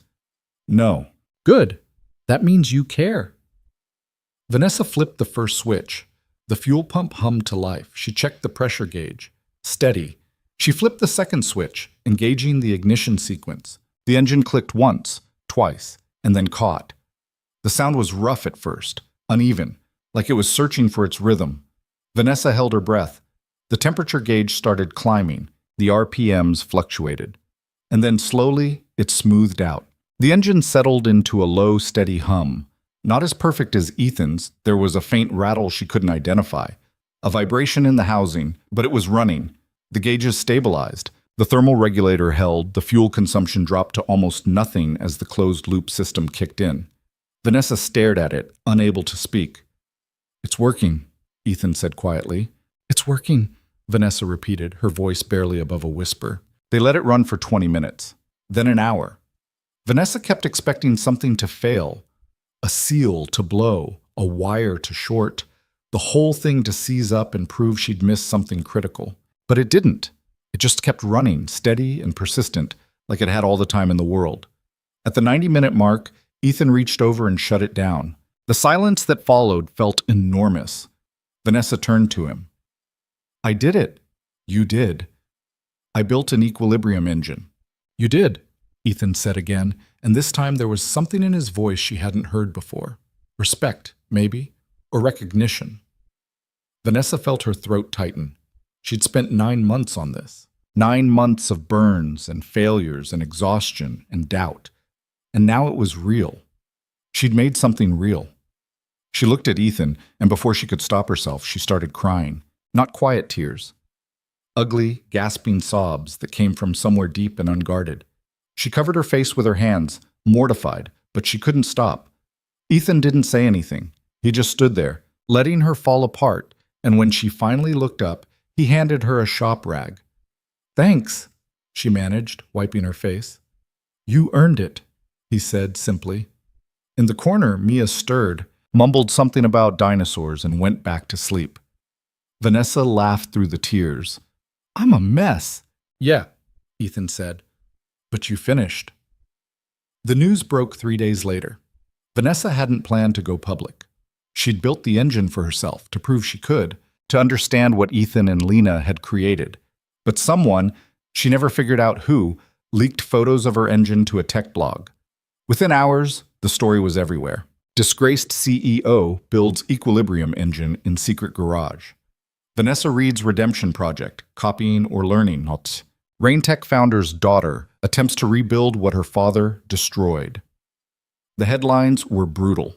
No. Good. That means you care. Vanessa flipped the first switch. The fuel pump hummed to life. She checked the pressure gauge. Steady. She flipped the second switch, engaging the ignition sequence. The engine clicked once, twice, and then caught. The sound was rough at first, uneven, like it was searching for its rhythm. Vanessa held her breath. The temperature gauge started climbing. The RPMs fluctuated. And then slowly, it smoothed out. The engine settled into a low, steady hum. Not as perfect as Ethan's, there was a faint rattle she couldn't identify. A vibration in the housing, but it was running. The gauges stabilized. The thermal regulator held. The fuel consumption dropped to almost nothing as the closed-loop system kicked in. Vanessa stared at it, unable to speak. It's working, Ethan said quietly. It's working, Vanessa repeated, her voice barely above a whisper. They let it run for 20 minutes, then an hour. Vanessa kept expecting something to fail, a seal to blow, a wire to short, the whole thing to seize up and prove she'd missed something critical. But it didn't. It just kept running, steady and persistent, like it had all the time in the world. At the 90-minute mark, Ethan reached over and shut it down. The silence that followed felt enormous. Vanessa turned to him. I did it. You did. I built an equilibrium engine. You did, Ethan said again, and this time there was something in his voice she hadn't heard before. Respect, maybe, or recognition. Vanessa felt her throat tighten. She'd spent 9 months on this. 9 months of burns and failures and exhaustion and doubt. And now it was real. She'd made something real. She looked at Ethan, and before she could stop herself, she started crying. Not quiet tears. Ugly, gasping sobs that came from somewhere deep and unguarded. She covered her face with her hands, mortified, but she couldn't stop. Ethan didn't say anything. He just stood there, letting her fall apart, and when she finally looked up, he handed her a shop rag. Thanks, she managed, wiping her face. You earned it, he said simply. In the corner, Mia stirred, mumbled something about dinosaurs, and went back to sleep. Vanessa laughed through the tears. I'm a mess. Yeah, Ethan said. But you finished. The news broke 3 days later. Vanessa hadn't planned to go public. She'd built the engine for herself to prove she could, to understand what Ethan and Lena had created. But someone, she never figured out who, leaked photos of her engine to a tech blog. Within hours, the story was everywhere. Disgraced CEO builds equilibrium engine in secret garage. Vanessa Reed's redemption project, copying or learning not. Raintech founder's daughter attempts to rebuild what her father destroyed. The headlines were brutal.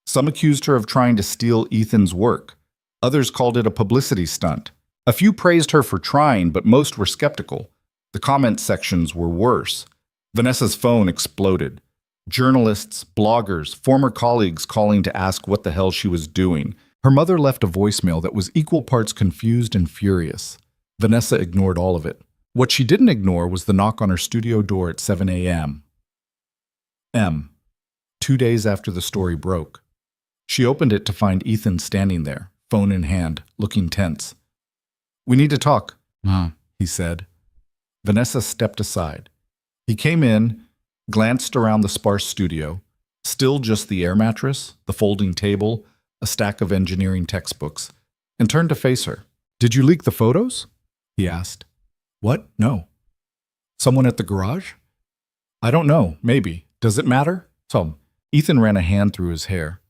Some accused her of trying to steal Ethan's work. Others called it a publicity stunt. A few praised her for trying, but most were skeptical. The comment sections were worse. Vanessa's phone exploded. Journalists, bloggers, former colleagues calling to ask what the hell she was doing. Her mother left a voicemail that was equal parts confused and furious. Vanessa ignored all of it. What she didn't ignore was the knock on her studio door at 7 a.m. 2 days after the story broke. She opened it to find Ethan standing there, phone in hand, looking tense. We need to talk, he said. Vanessa stepped aside. He came in, glanced around the sparse studio, still just the air mattress, the folding table, a stack of engineering textbooks, and turned to face her. Did you leak the photos? He asked. What? No. Someone at the garage? I don't know, maybe. Does it matter? Ethan ran a hand through his hair.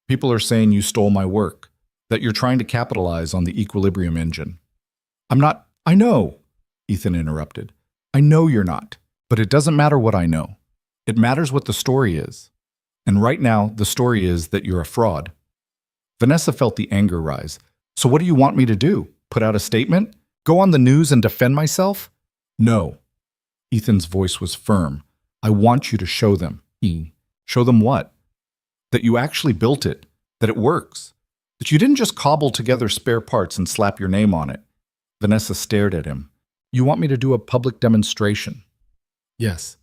People are saying you stole my work, that you're trying to capitalize on the equilibrium engine. I'm not. I know, Ethan interrupted. I know you're not, but it doesn't matter what I know. It matters what the story is. And right now, the story is that you're a fraud. Vanessa felt the anger rise. So what do you want me to do? Put out a statement? Go on the news and defend myself? No. Ethan's voice was firm. I want you to show them. Show them what? that you actually built it, that it works, that you didn't just cobble together spare parts and slap your name on it. Vanessa stared at him. You want me to do a public demonstration? Yes.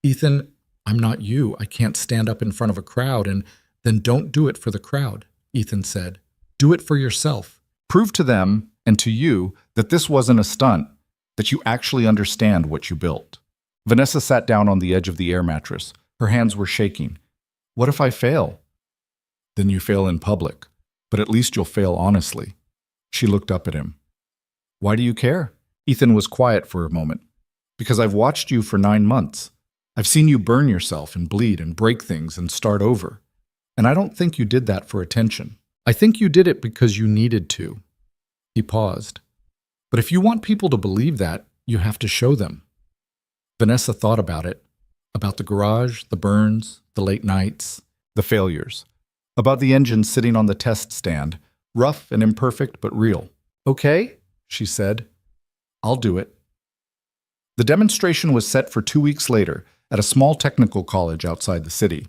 Ethan, I'm not you. I can't stand up in front of a crowd, and then don't do it for the crowd, Ethan said. Do it for yourself. Prove to them and to you that this wasn't a stunt, that you actually understand what you built. Vanessa sat down on the edge of the air mattress. Her hands were shaking. What if I fail? Then you fail in public, but at least you'll fail honestly. She looked up at him. Why do you care? Ethan was quiet for a moment. Because I've watched you for 9 months. I've seen you burn yourself and bleed and break things and start over. And I don't think you did that for attention. I think you did it because you needed to. He paused. But if you want people to believe that, you have to show them. Vanessa thought about it. About the garage, the burns, the late nights, the failures. About the engine sitting on the test stand, rough and imperfect but real. Okay, she said. I'll do it. The demonstration was set for 2 weeks later at a small technical college outside the city.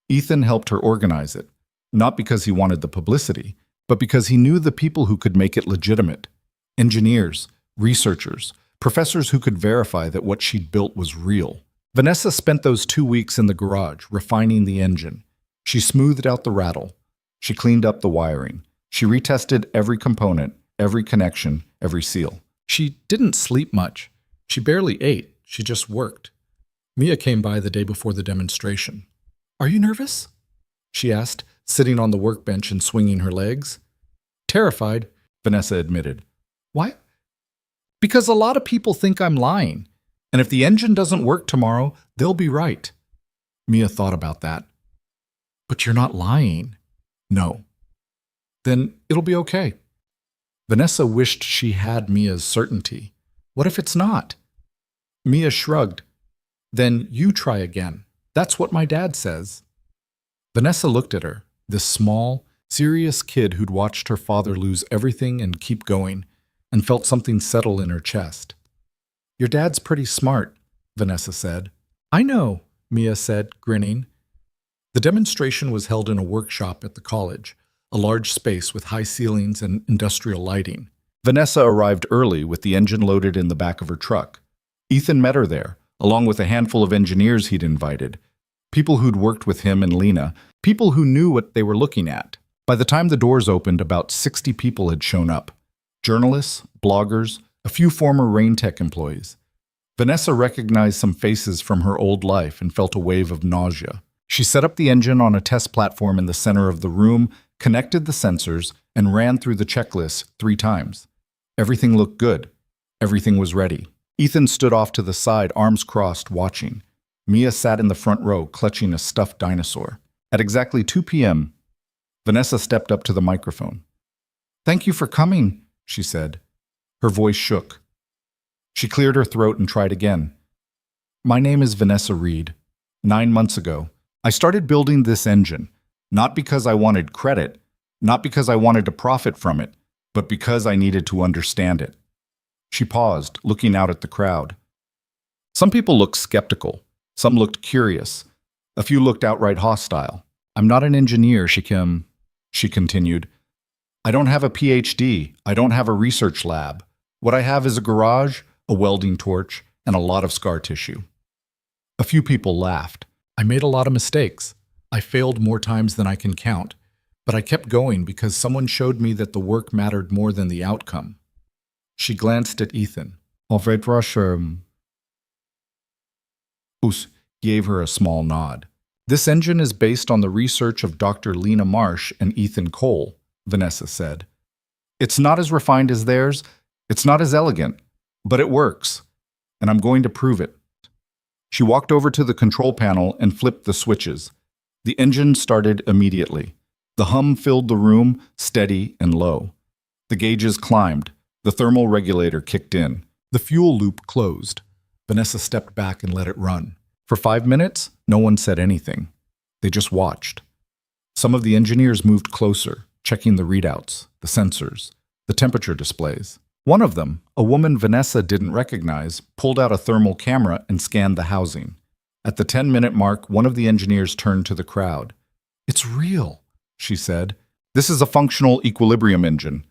Ethan helped her organize it, not because he wanted the publicity, but because he knew the people who could make it legitimate. Engineers, researchers, professors who could verify that what she'd built was real. Vanessa spent those 2 weeks in the garage, refining the engine. She smoothed out the rattle. She cleaned up the wiring. She retested every component, every connection, every seal. She didn't sleep much. She barely ate. She just worked. Mia came by the day before the demonstration. Are you nervous? She asked, sitting on the workbench and swinging her legs. Terrified, Vanessa admitted. Why? Because a lot of people think I'm lying. And if the engine doesn't work tomorrow, they'll be right. Mia thought about that. But you're not lying. No. Then it'll be okay. Vanessa wished she had Mia's certainty. What if it's not? Mia shrugged. Then you try again. That's what my dad says. Vanessa looked at her, this small, serious kid who'd watched her father lose everything and keep going, and felt something settle in her chest. Your dad's pretty smart, Vanessa said. I know, Mia said, grinning. The demonstration was held in a workshop at the college, a large space with high ceilings and industrial lighting. Vanessa arrived early with the engine loaded in the back of her truck. Ethan met her there, along with a handful of engineers he'd invited, people who'd worked with him and Lena, people who knew what they were looking at. By the time the doors opened, about 60 people had shown up. Journalists, bloggers, a few former Raintech employees. Vanessa recognized some faces from her old life and felt a wave of nausea. She set up the engine on a test platform in the center of the room, connected the sensors, and ran through the checklist 3 times. Everything looked good. Everything was ready. Ethan stood off to the side, arms crossed, watching. Mia sat in the front row, clutching a stuffed dinosaur. At exactly 2 p.m., Vanessa stepped up to the microphone. Thank you for coming, she said. Her voice shook. She cleared her throat and tried again. My name is Vanessa Reed. 9 months ago, I started building this engine, not because I wanted credit, not because I wanted to profit from it, but because I needed to understand it. She paused, looking out at the crowd. Some people looked skeptical. Some looked curious. A few looked outright hostile. I'm not an engineer, she continued. I don't have a PhD. I don't have a research lab. What I have is a garage, a welding torch, and a lot of scar tissue. A few people laughed. I made a lot of mistakes. I failed more times than I can count. But I kept going because someone showed me that the work mattered more than the outcome. She glanced at Ethan. En fait, Us gave her a small nod. This engine is based on the research of Dr. Lena Marsh and Ethan Cole, Vanessa said. It's not as refined as theirs, it's not as elegant, but it works, and I'm going to prove it. She walked over to the control panel and flipped the switches. The engine started immediately. The hum filled the room, steady and low. The gauges climbed. The thermal regulator kicked in. The fuel loop closed. Vanessa stepped back and let it run. For 5 minutes, no one said anything. They just watched. Some of the engineers moved closer, checking the readouts, the sensors, the temperature displays. One of them, a woman Vanessa didn't recognize, pulled out a thermal camera and scanned the housing. At the 10-minute mark, one of the engineers turned to the crowd. It's real, she said. This is a functional equilibrium engine.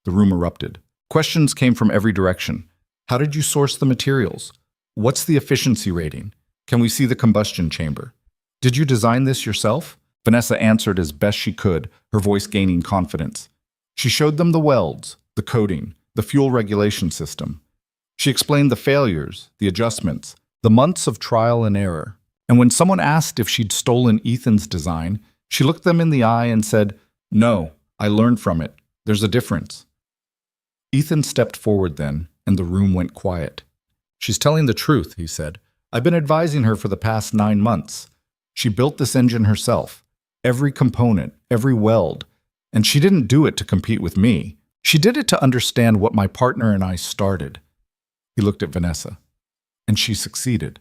The room erupted. Questions came from every direction. How did you source the materials? What's the efficiency rating? Can we see the combustion chamber? Did you design this yourself? Vanessa answered as best she could, her voice gaining confidence. She showed them the welds, the coding, the fuel regulation system. She explained the failures, the adjustments, the months of trial and error. And when someone asked if she'd stolen Ethan's design, she looked them in the eye and said, "No, I learned from it. There's a difference." Ethan stepped forward then, and the room went quiet. "She's telling the truth," he said. "I've been advising her for the past 9 months. She built this engine herself, every component, every weld, and she didn't do it to compete with me. She did it to understand what my partner and I started." He looked at Vanessa, and she succeeded.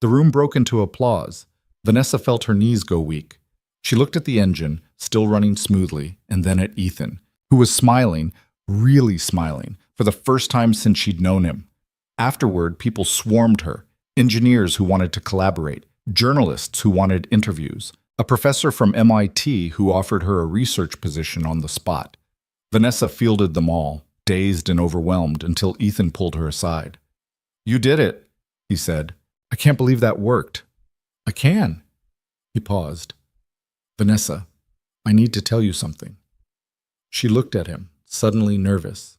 The room broke into applause. Vanessa felt her knees go weak. She looked at the engine, still running smoothly, and then at Ethan, who was smiling, really smiling, for the first time since she'd known him. Afterward, people swarmed her, engineers who wanted to collaborate, journalists who wanted interviews, a professor from MIT who offered her a research position on the spot. Vanessa fielded them all, dazed and overwhelmed, until Ethan pulled her aside. "You did it," he said. "I can't believe that worked." "I can." He paused. "Vanessa, I need to tell you something." She looked at him, suddenly nervous.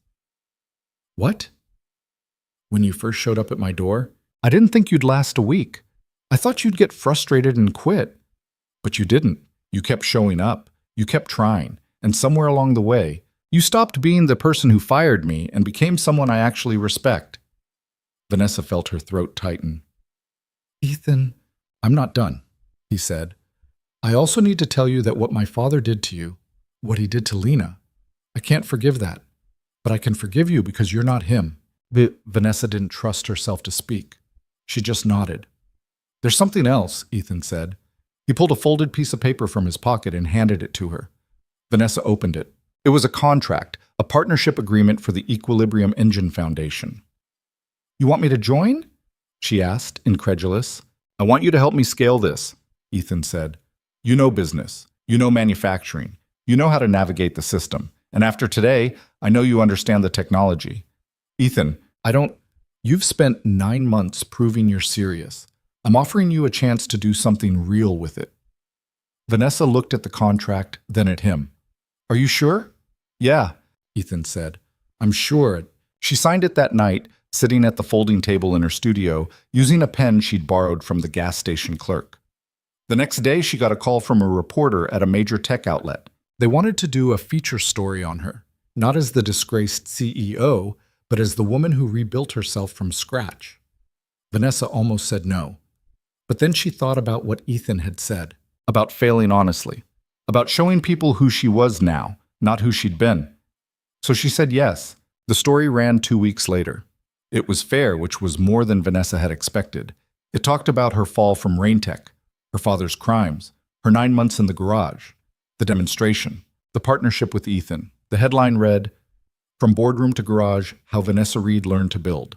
"What?" "When you first showed up at my door, I didn't think you'd last a week. I thought you'd get frustrated and quit. But you didn't. You kept showing up. You kept trying. And somewhere along the way, you stopped being the person who fired me and became someone I actually respect." Vanessa felt her throat tighten. "Ethan, I'm not done," he said. "I also need to tell you that what my father did to you, what he did to Lena, I can't forgive that. But I can forgive you because you're not him." Vanessa didn't trust herself to speak. She just nodded. "There's something else," Ethan said. He pulled a folded piece of paper from his pocket and handed it to her. Vanessa opened it. It was a contract, a partnership agreement for the Equilibrium Engine Foundation. "You want me to join?" she asked, incredulous. "I want you to help me scale this," Ethan said. "You know business. You know manufacturing. You know how to navigate the system. And after today, I know you understand the technology. Ethan, You've spent 9 months proving you're serious. I'm offering you a chance to do something real with it." Vanessa looked at the contract, then at him. "Are you sure?" "Yeah," Ethan said. "I'm sure." She signed it that night, sitting at the folding table in her studio, using a pen she'd borrowed from the gas station clerk. The next day, she got a call from a reporter at a major tech outlet. They wanted to do a feature story on her, not as the disgraced CEO, but as the woman who rebuilt herself from scratch. Vanessa almost said no. But then she thought about what Ethan had said, about failing honestly, about showing people who she was now, not who she'd been. So she said yes. The story ran 2 weeks later. It was fair, which was more than Vanessa had expected. It talked about her fall from Raintech, her father's crimes, her 9 months in the garage, the demonstration, the partnership with Ethan. The headline read, "From Boardroom to Garage, How Vanessa Reed Learned to Build."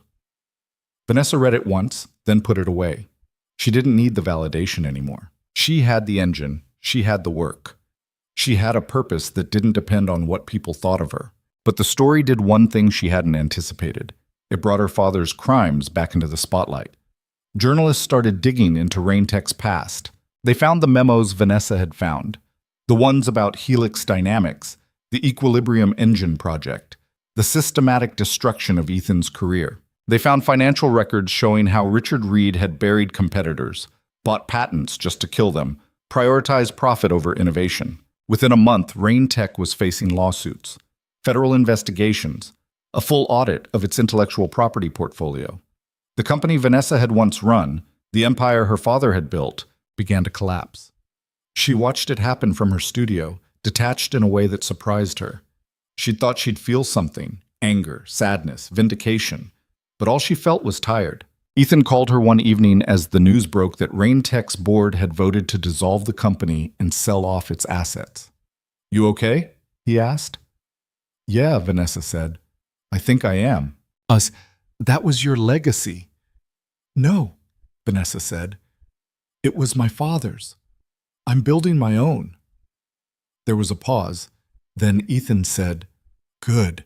Vanessa read it once, then put it away. She didn't need the validation anymore. She had the engine. She had the work. She had a purpose that didn't depend on what people thought of her. But the story did one thing she hadn't anticipated. It brought her father's crimes back into the spotlight. Journalists started digging into Raintech's past. They found the memos Vanessa had found, the ones about Helix Dynamics, the Equilibrium Engine project, the systematic destruction of Ethan's career. They found financial records showing how Richard Reed had buried competitors, bought patents just to kill them, prioritized profit over innovation. Within a month, Raintech was facing lawsuits, federal investigations, a full audit of its intellectual property portfolio. The company Vanessa had once run, the empire her father had built, began to collapse. She watched it happen from her studio, detached in a way that surprised her. She'd thought she'd feel something, anger, sadness, vindication, but all she felt was tired. Ethan called her one evening as the news broke that Raintech's board had voted to dissolve the company and sell off its assets. "You okay?" he asked. "Yeah," Vanessa said. "I think I am." That was your legacy." "No," Vanessa said. It was my father's. I'm building my own. There was a pause. Then Ethan said, "Good."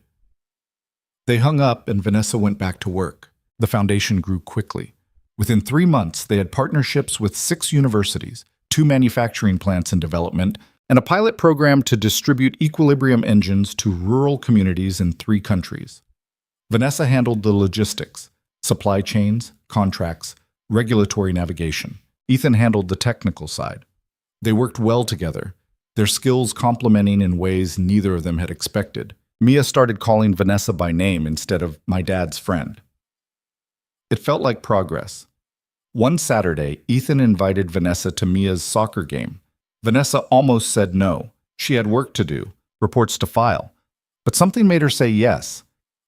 They hung up and Vanessa went back to work. The foundation grew quickly. Within 3 months, they had partnerships with 6 universities, 2 manufacturing plants in development, and a pilot program to distribute equilibrium engines to rural communities in 3 countries. Vanessa handled the logistics, supply chains, contracts, regulatory navigation. Ethan handled the technical side. They worked well together, their skills complementing in ways neither of them had expected. Mia started calling Vanessa by name instead of "my dad's friend." It felt like progress. One Saturday, Ethan invited Vanessa to Mia's soccer game. Vanessa almost said no. She had work to do, reports to file. But something made her say yes.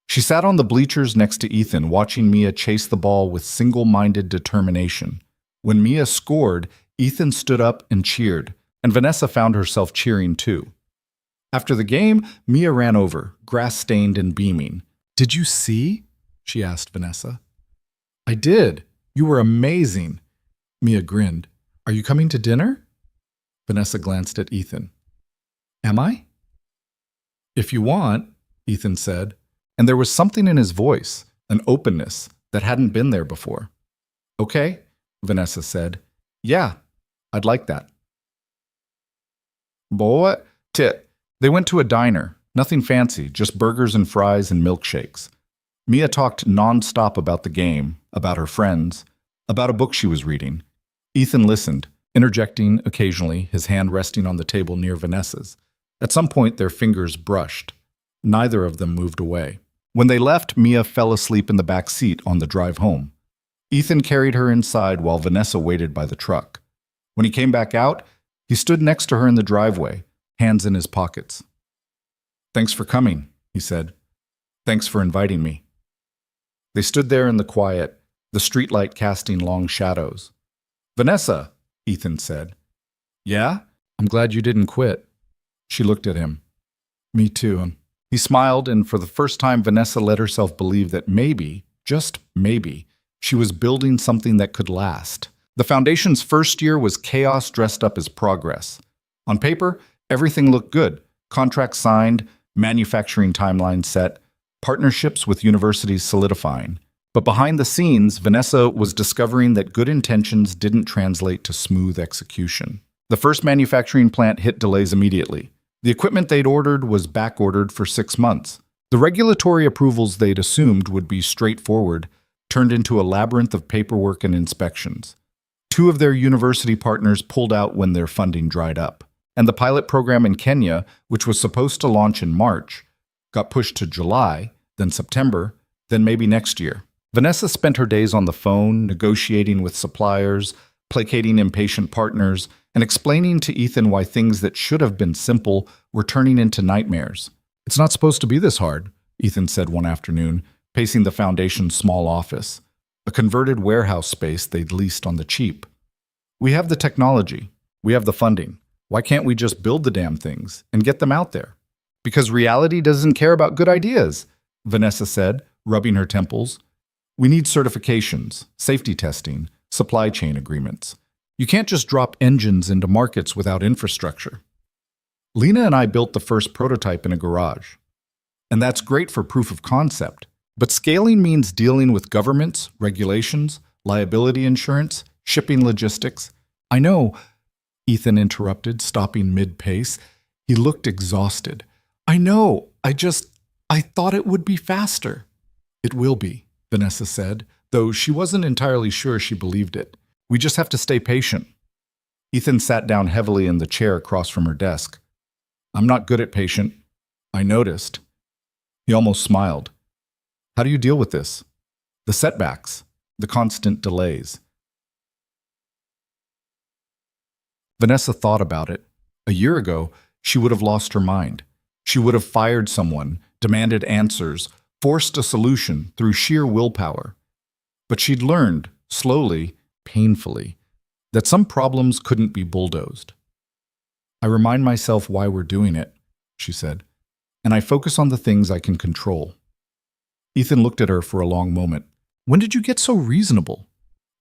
She sat on the bleachers next to Ethan, watching Mia chase the ball with single-minded determination. When Mia scored, Ethan stood up and cheered, and Vanessa found herself cheering too. After the game, Mia ran over, grass-stained and beaming. "Did you see?" she asked Vanessa. "I did. You were amazing." Mia grinned. "Are you coming to dinner?" Vanessa glanced at Ethan. "Am I?" "If you want," Ethan said, and there was something in his voice, an openness that hadn't been there before. "Okay," Vanessa said. "Yeah, I'd like that." Boy, tit. They went to a diner, nothing fancy, just burgers and fries and milkshakes. Mia talked non-stop about the game, about her friends, about a book she was reading. Ethan listened, interjecting occasionally, his hand resting on the table near Vanessa's. At some point, their fingers brushed. Neither of them moved away. When they left, Mia fell asleep in the back seat on the drive home. Ethan carried her inside while Vanessa waited by the truck. When he came back out, he stood next to her in the driveway, hands in his pockets. "Thanks for coming," he said. "Thanks for inviting me." They stood there in the quiet, the streetlight casting long shadows. "Vanessa," Ethan said. "Yeah? I'm glad you didn't quit." She looked at him. "Me too." He smiled, and for the first time Vanessa let herself believe that maybe, just maybe, she was building something that could last. The foundation's first year was chaos dressed up as progress. On paper, everything looked good. Contracts signed, manufacturing timelines set, partnerships with universities solidifying. But behind the scenes, Vanessa was discovering that good intentions didn't translate to smooth execution. The first manufacturing plant hit delays immediately. The equipment they'd ordered was back-ordered for 6 months. The regulatory approvals they'd assumed would be straightforward turned into a labyrinth of paperwork and inspections. 2 of their university partners pulled out when their funding dried up. And the pilot program in Kenya, which was supposed to launch in March, got pushed to July, then September, then maybe next year. Vanessa spent her days on the phone, negotiating with suppliers, placating impatient partners, and explaining to Ethan why things that should have been simple were turning into nightmares. "It's not supposed to be this hard," Ethan said one afternoon, pacing the foundation's small office, a converted warehouse space they'd leased on the cheap. "We have the technology. We have the funding. Why can't we just build the damn things and get them out there?" "Because reality doesn't care about good ideas," Vanessa said, rubbing her temples. "We need certifications, safety testing, supply chain agreements. You can't just drop engines into markets without infrastructure." Lena and I built the first prototype in a garage. And that's great for proof of concept. But scaling means dealing with governments, regulations, liability insurance, shipping logistics. "I know," Ethan interrupted, stopping mid-pace. He looked exhausted. "I know. I thought it would be faster." "It will be," Vanessa said, though she wasn't entirely sure she believed it. "We just have to stay patient." Ethan sat down heavily in the chair across from her desk. "I'm not good at patient. I noticed." He almost smiled. "How do you deal with this? The setbacks, the constant delays?" Vanessa thought about it. A year ago, she would have lost her mind. She would have fired someone, demanded answers, forced a solution through sheer willpower. But she'd learned, slowly, painfully, that some problems couldn't be bulldozed. "I remind myself why we're doing it," she said, "and I focus on the things I can control." Ethan looked at her for a long moment. "When did you get so reasonable?"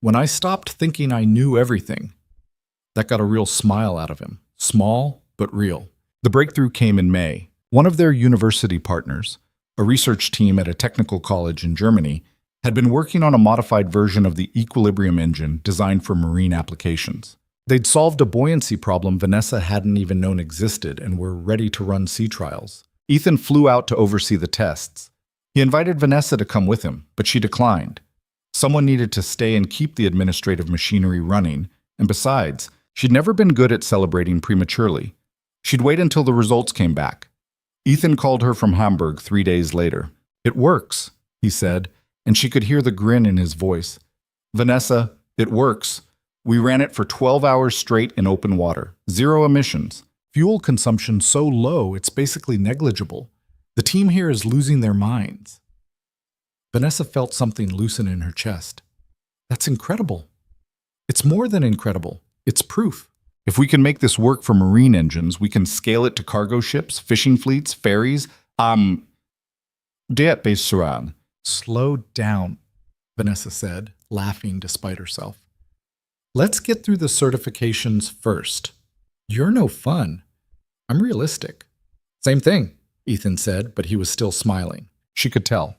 "When I stopped thinking I knew everything," That got a real smile out of him. Small, but real. The breakthrough came in May. One of their university partners, a research team at a technical college in Germany, had been working on a modified version of the equilibrium engine designed for marine applications. They'd solved a buoyancy problem Vanessa hadn't even known existed and were ready to run sea trials. Ethan flew out to oversee the tests. He invited Vanessa to come with him, but she declined. Someone needed to stay and keep the administrative machinery running, and besides, she'd never been good at celebrating prematurely. She'd wait until the results came back. Ethan called her from Hamburg 3 days later. "It works," he said, and she could hear the grin in his voice. "Vanessa, it works. We ran it for 12 hours straight in open water. 0 emissions. Fuel consumption so low it's basically negligible. The team here is losing their minds." Vanessa felt something loosen in her chest. "That's incredible." "It's more than incredible. It's proof. If we can make this work for marine engines, we can scale it to cargo ships, fishing fleets, ferries. Det bäst." "Slow down," Vanessa said, laughing despite herself. "Let's get through the certifications first. You're no fun. I'm realistic." "Same thing," Ethan said, but he was still smiling. She could tell.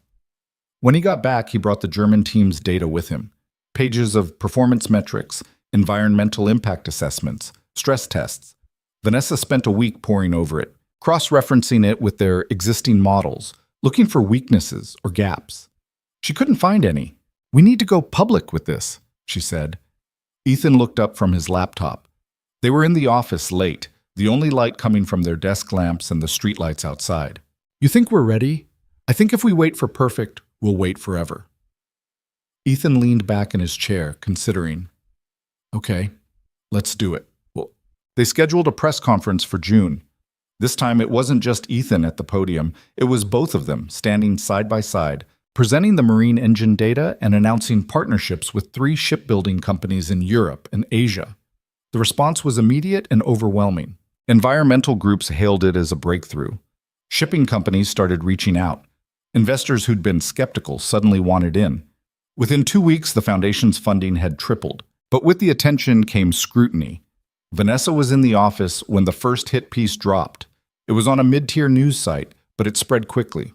When he got back, he brought the German team's data with him. Pages of performance metrics, environmental impact assessments, stress tests. Vanessa spent a week poring over it, cross-referencing it with their existing models, looking for weaknesses or gaps. She couldn't find any. "We need to go public with this," she said. Ethan looked up from his laptop. They were in the office late, the only light coming from their desk lamps and the streetlights outside. "You think we're ready? I think if we wait for perfect, we'll wait forever." Ethan leaned back in his chair, considering. "Okay, let's do it." They scheduled a press conference for June. This time it wasn't just Ethan at the podium, it was both of them standing side by side, presenting the marine engine data and announcing partnerships with 3 shipbuilding companies in Europe and Asia. The response was immediate and overwhelming. Environmental groups hailed it as a breakthrough. Shipping companies started reaching out. Investors who'd been skeptical suddenly wanted in. Within 2 weeks, the foundation's funding had tripled. But with the attention came scrutiny. Vanessa was in the office when the first hit piece dropped. It was on a mid-tier news site, but it spread quickly.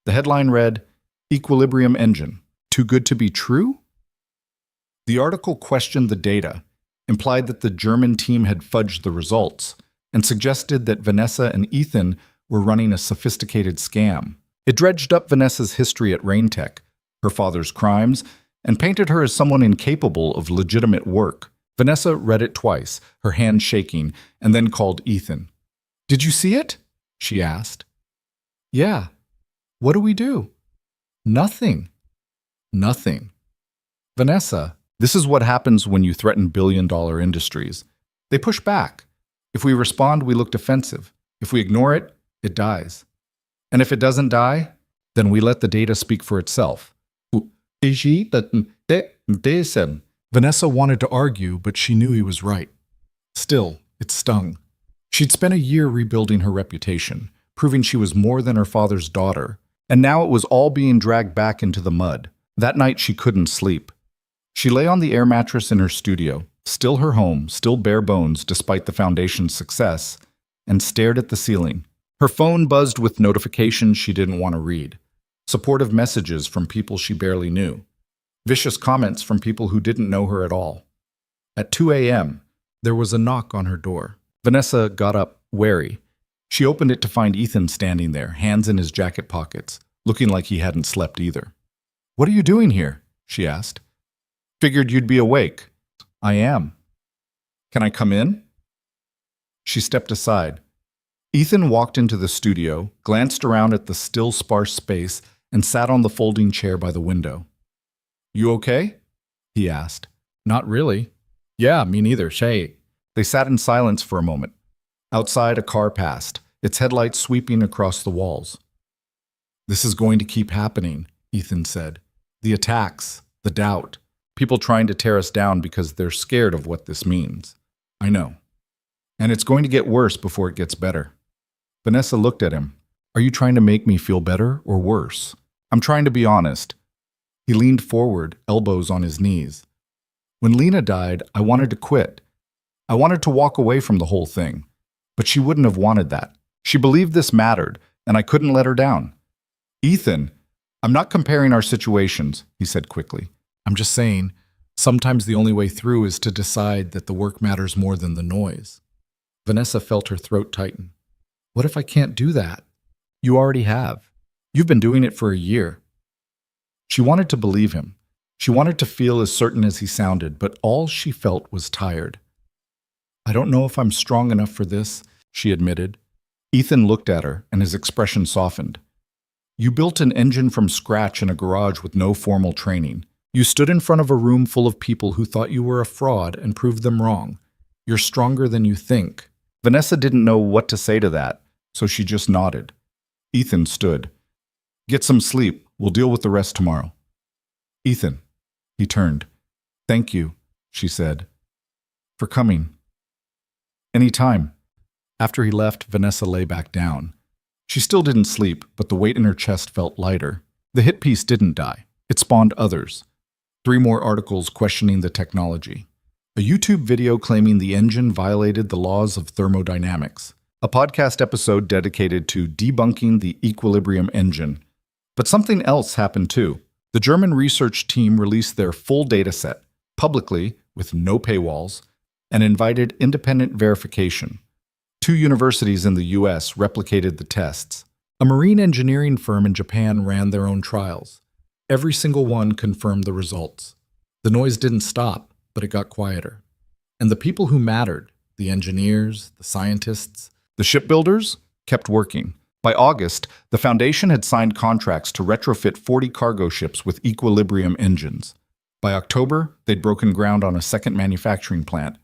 The headline read, "Equilibrium Engine, Too Good to Be True?" The article questioned the data, implied that the German team had fudged the results, and suggested that Vanessa and Ethan were running a sophisticated scam. It dredged up Vanessa's history at Raintech, her father's crimes, and painted her as someone incapable of legitimate work. Vanessa read it twice, her hand shaking, and then called Ethan. "Did you see it?" she asked. "Yeah. What do we do?" "Nothing." "Nothing." "Vanessa, this is what happens when you threaten billion-dollar industries. They push back. If we respond, we look defensive. If we ignore it, it dies. And if it doesn't die, then we let the data speak for itself." Vanessa wanted to argue, but she knew he was right. Still, it stung. She'd spent a year rebuilding her reputation, proving she was more than her father's daughter, and now it was all being dragged back into the mud. That night she couldn't sleep. She lay on the air mattress in her studio, still her home, still bare bones despite the foundation's success, and stared at the ceiling. Her phone buzzed with notifications she didn't want to read. Supportive messages from people she barely knew. Vicious comments from people who didn't know her at all. At 2 a.m., there was a knock on her door. Vanessa got up, wary. She opened it to find Ethan standing there, hands in his jacket pockets, looking like he hadn't slept either. "What are you doing here?" she asked. "Figured you'd be awake." "I am." "Can I come in?" She stepped aside. Ethan walked into the studio, glanced around at the still sparse space, and sat on the folding chair by the window. "You okay?" he asked. "Not really." "Yeah, me neither, Shay." They sat in silence for a moment. Outside, a car passed, its headlights sweeping across the walls. "This is going to keep happening," Ethan said. "The attacks, the doubt, people trying to tear us down because they're scared of what this means." "I know. And it's going to get worse before it gets better." Vanessa looked at him. "Are you trying to make me feel better or worse?" "I'm trying to be honest." He leaned forward, elbows on his knees. "When Lena died, I wanted to quit. I wanted to walk away from the whole thing, but she wouldn't have wanted that. She believed this mattered, and I couldn't let her down. Ethan, I'm not comparing our situations, he said quickly. I'm just saying, sometimes the only way through is to decide that the work matters more than the noise. Vanessa felt her throat tighten. What if I can't do that? You already have. You've been doing it for a year. She wanted to believe him. She wanted to feel as certain as he sounded, but all she felt was tired. I don't know if I'm strong enough for this, she admitted. Ethan looked at her, and his expression softened. You built an engine from scratch in a garage with no formal training. You stood in front of a room full of people who thought you were a fraud and proved them wrong. You're stronger than you think. Vanessa didn't know what to say to that, so she just nodded. Ethan stood. Get some sleep. We'll deal with the rest tomorrow. Ethan. He turned. Thank you, she said. For coming. Any time. After he left, Vanessa lay back down. She still didn't sleep, but the weight in her chest felt lighter. The hit piece didn't die. It spawned others. 3 more articles questioning the technology. A YouTube video claiming the engine violated the laws of thermodynamics. A podcast episode dedicated to debunking the equilibrium engine. But something else happened too. The German research team released their full dataset, publicly, with no paywalls, and invited independent verification. 2 universities in the US replicated the tests. A marine engineering firm in Japan ran their own trials. Every single one confirmed the results. The noise didn't stop, but it got quieter. And the people who mattered, the engineers, the scientists, the shipbuilders, kept working. By August, the Foundation had signed contracts to retrofit 40 cargo ships with equilibrium engines. By October, they'd broken ground on a second manufacturing plant.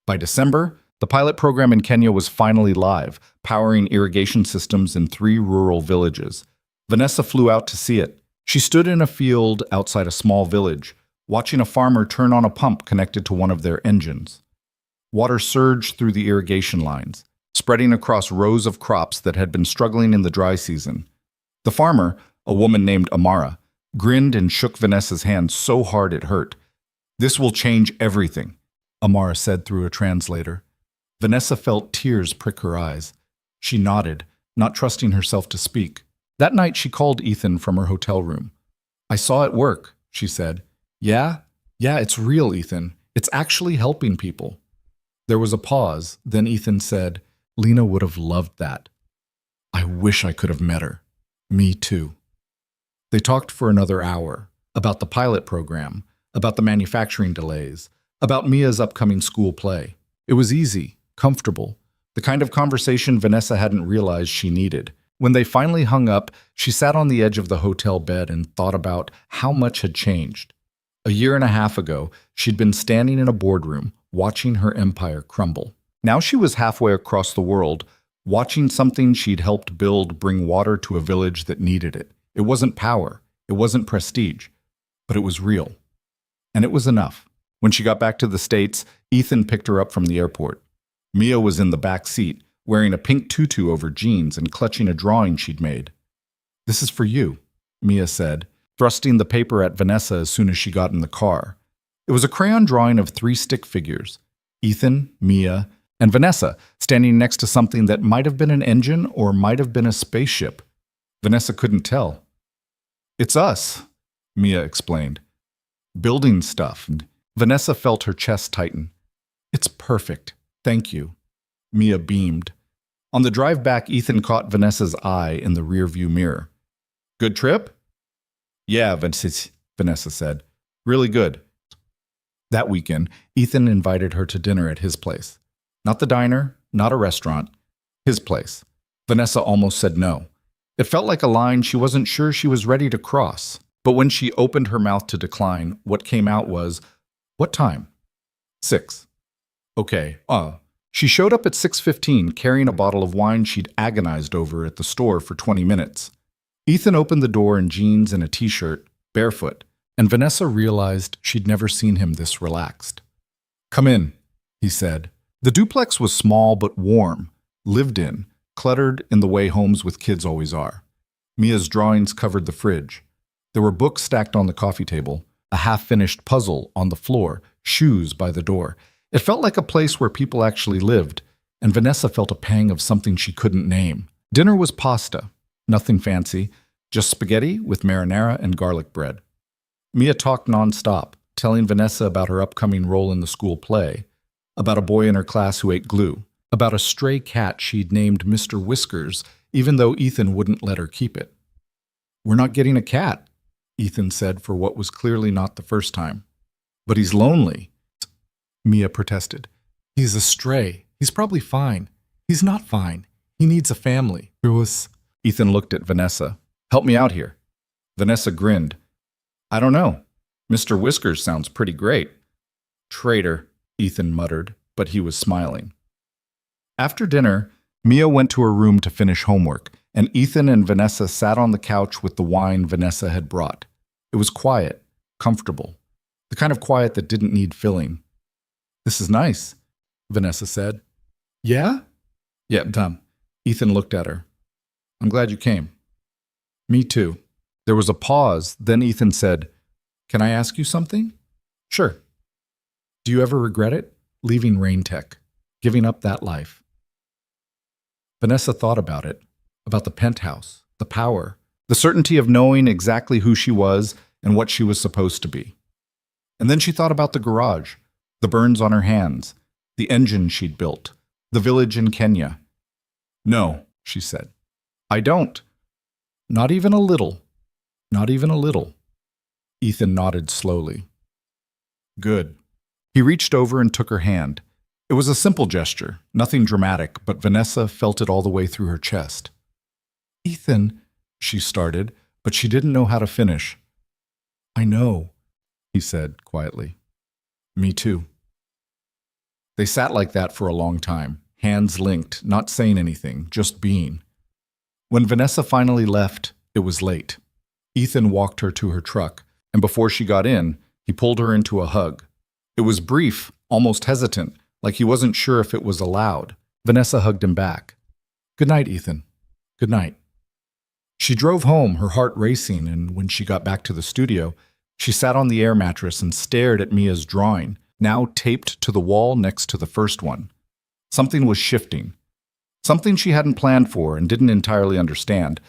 By December, the pilot program in Kenya was finally live, powering irrigation systems in 3 rural villages. Vanessa flew out to see it. She stood in a field outside a small village, watching a farmer turn on a pump connected to one of their engines. Water surged through the irrigation lines, spreading across rows of crops that had been struggling in the dry season. The farmer, a woman named Amara, grinned and shook Vanessa's hand so hard it hurt. This will change everything, Amara said through a translator. Vanessa felt tears prick her eyes. She nodded, not trusting herself to speak. That night she called Ethan from her hotel room. I saw it work, she said. Yeah, it's real, Ethan. It's actually helping people. There was a pause, then Ethan said, Lena would have loved that. I wish I could have met her. Me too. They talked for another hour, about the pilot program, about the manufacturing delays, about Mia's upcoming school play. It was easy, comfortable, the kind of conversation Vanessa hadn't realized she needed. When they finally hung up, she sat on the edge of the hotel bed and thought about how much had changed. A year and a half ago, she'd been standing in a boardroom, watching her empire crumble. Now she was halfway across the world, watching something she'd helped build bring water to a village that needed it. It wasn't power, it wasn't prestige, but it was real. And it was enough. When she got back to the States, Ethan picked her up from the airport. Mia was in the back seat, wearing a pink tutu over jeans and clutching a drawing she'd made. This is for you, Mia said, thrusting the paper at Vanessa as soon as she got in the car. It was a crayon drawing of 3 stick figures, Ethan, Mia, and Vanessa, standing next to something that might have been an engine or might have been a spaceship. Vanessa couldn't tell. It's us, Mia explained. Building stuff. Vanessa felt her chest tighten. It's perfect. Thank you. Mia beamed. On the drive back, Ethan caught Vanessa's eye in the rearview mirror. Good trip? Yeah, Vanessa said. Really good. That weekend, Ethan invited her to dinner at his place. Not the diner, not a restaurant. His place. Vanessa almost said no. It felt like a line she wasn't sure she was ready to cross. But when she opened her mouth to decline, what came out was, what time? 6. Okay, She showed up at 6:15 carrying a bottle of wine she'd agonized over at the store for 20 minutes. Ethan opened the door in jeans and a t-shirt, barefoot, and Vanessa realized she'd never seen him this relaxed. Come in, he said. The duplex was small but warm, lived in, cluttered in the way homes with kids always are. Mia's drawings covered the fridge. There were books stacked on the coffee table, a half-finished puzzle on the floor, shoes by the door. It felt like a place where people actually lived, and Vanessa felt a pang of something she couldn't name. Dinner was pasta, nothing fancy, just spaghetti with marinara and garlic bread. Mia talked nonstop, telling Vanessa about her upcoming role in the school play, about a boy in her class who ate glue, about a stray cat she'd named Mr. Whiskers, even though Ethan wouldn't let her keep it. "We're not getting a cat," Ethan said for what was clearly not the first time. "But he's lonely," Mia protested. "He's a stray. He's probably fine." "He's not fine. He needs a family." Ethan looked at Vanessa. "Help me out here." Vanessa grinned. "I don't know. Mr. Whiskers sounds pretty great." "Traitor," Ethan muttered, but he was smiling. After dinner, Mia went to her room to finish homework, and Ethan and Vanessa sat on the couch with the wine Vanessa had brought. It was quiet, comfortable, the kind of quiet that didn't need filling. "This is nice," Vanessa said. "Yeah?" "Yeah, dumb." Ethan looked at her. "I'm glad you came." "Me too." There was a pause, then Ethan said, "Can I ask you something?" "Sure." "Do you ever regret it? Leaving Rain Tech, giving up that life?" Vanessa thought about it, about the penthouse, the power, the certainty of knowing exactly who she was and what she was supposed to be. And then she thought about the garage, the burns on her hands, the engine she'd built, the village in Kenya. "No," she said. "I don't. Not even a little. Not even a little." Ethan nodded slowly. "Good." He reached over and took her hand. It was a simple gesture, nothing dramatic, but Vanessa felt it all the way through her chest. "Ethan," she started, but she didn't know how to finish. "I know," he said quietly. "Me too." They sat like that for a long time, hands linked, not saying anything, just being. When Vanessa finally left, it was late. Ethan walked her to her truck, and before she got in, he pulled her into a hug. It was brief, almost hesitant, like he wasn't sure if it was allowed. Vanessa hugged him back. "Good night, Ethan. Good night." She drove home, her heart racing, and when she got back to the studio, she sat on the air mattress and stared at Mia's drawing, now taped to the wall next to the first one. Something was shifting. Something she hadn't planned for and didn't entirely understand.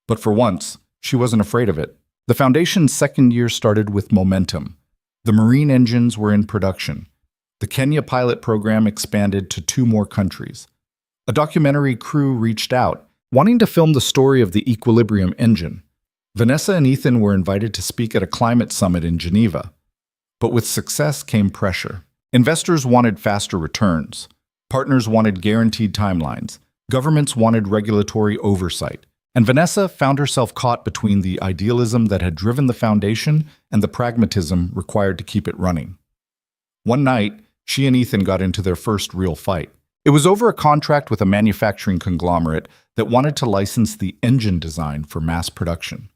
But for once, she wasn't afraid of it. The Foundation's second year started with momentum. The marine engines were in production. The Kenya pilot program expanded to 2 more countries. A documentary crew reached out, wanting to film the story of the Equilibrium engine. Vanessa and Ethan were invited to speak at a climate summit in Geneva. But with success came pressure. Investors wanted faster returns. Partners wanted guaranteed timelines. Governments wanted regulatory oversight. And Vanessa found herself caught between the idealism that had driven the Foundation and the pragmatism required to keep it running. One night, she and Ethan got into their first real fight. It was over a contract with a manufacturing conglomerate that wanted to license the engine design for mass production.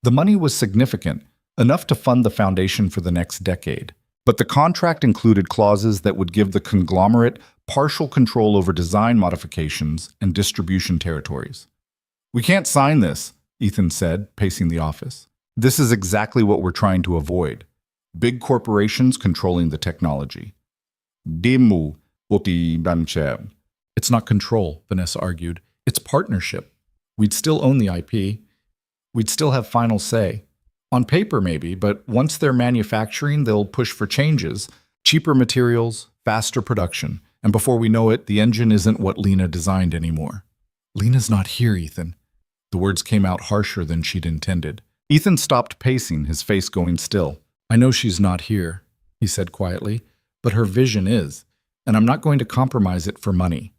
The money was significant, enough to fund the Foundation for the next decade. But the contract included clauses that would give the conglomerate partial control over design modifications and distribution territories. "We can't sign this," Ethan said, pacing the office. "This is exactly what we're trying to avoid. Big corporations controlling the technology." "Demu oti banche." "It's not control," Vanessa argued. "It's partnership. We'd still own the IP. We'd still have final say. On paper, maybe, but once they're manufacturing, they'll push for changes, cheaper materials, faster production, and before we know it, the engine isn't what Lena designed anymore." "Lena's not here, Ethan." The words came out harsher than she'd intended. Ethan stopped pacing, his face going still. "I know she's not here," he said quietly, "but her vision is, and I'm not going to compromise it for money.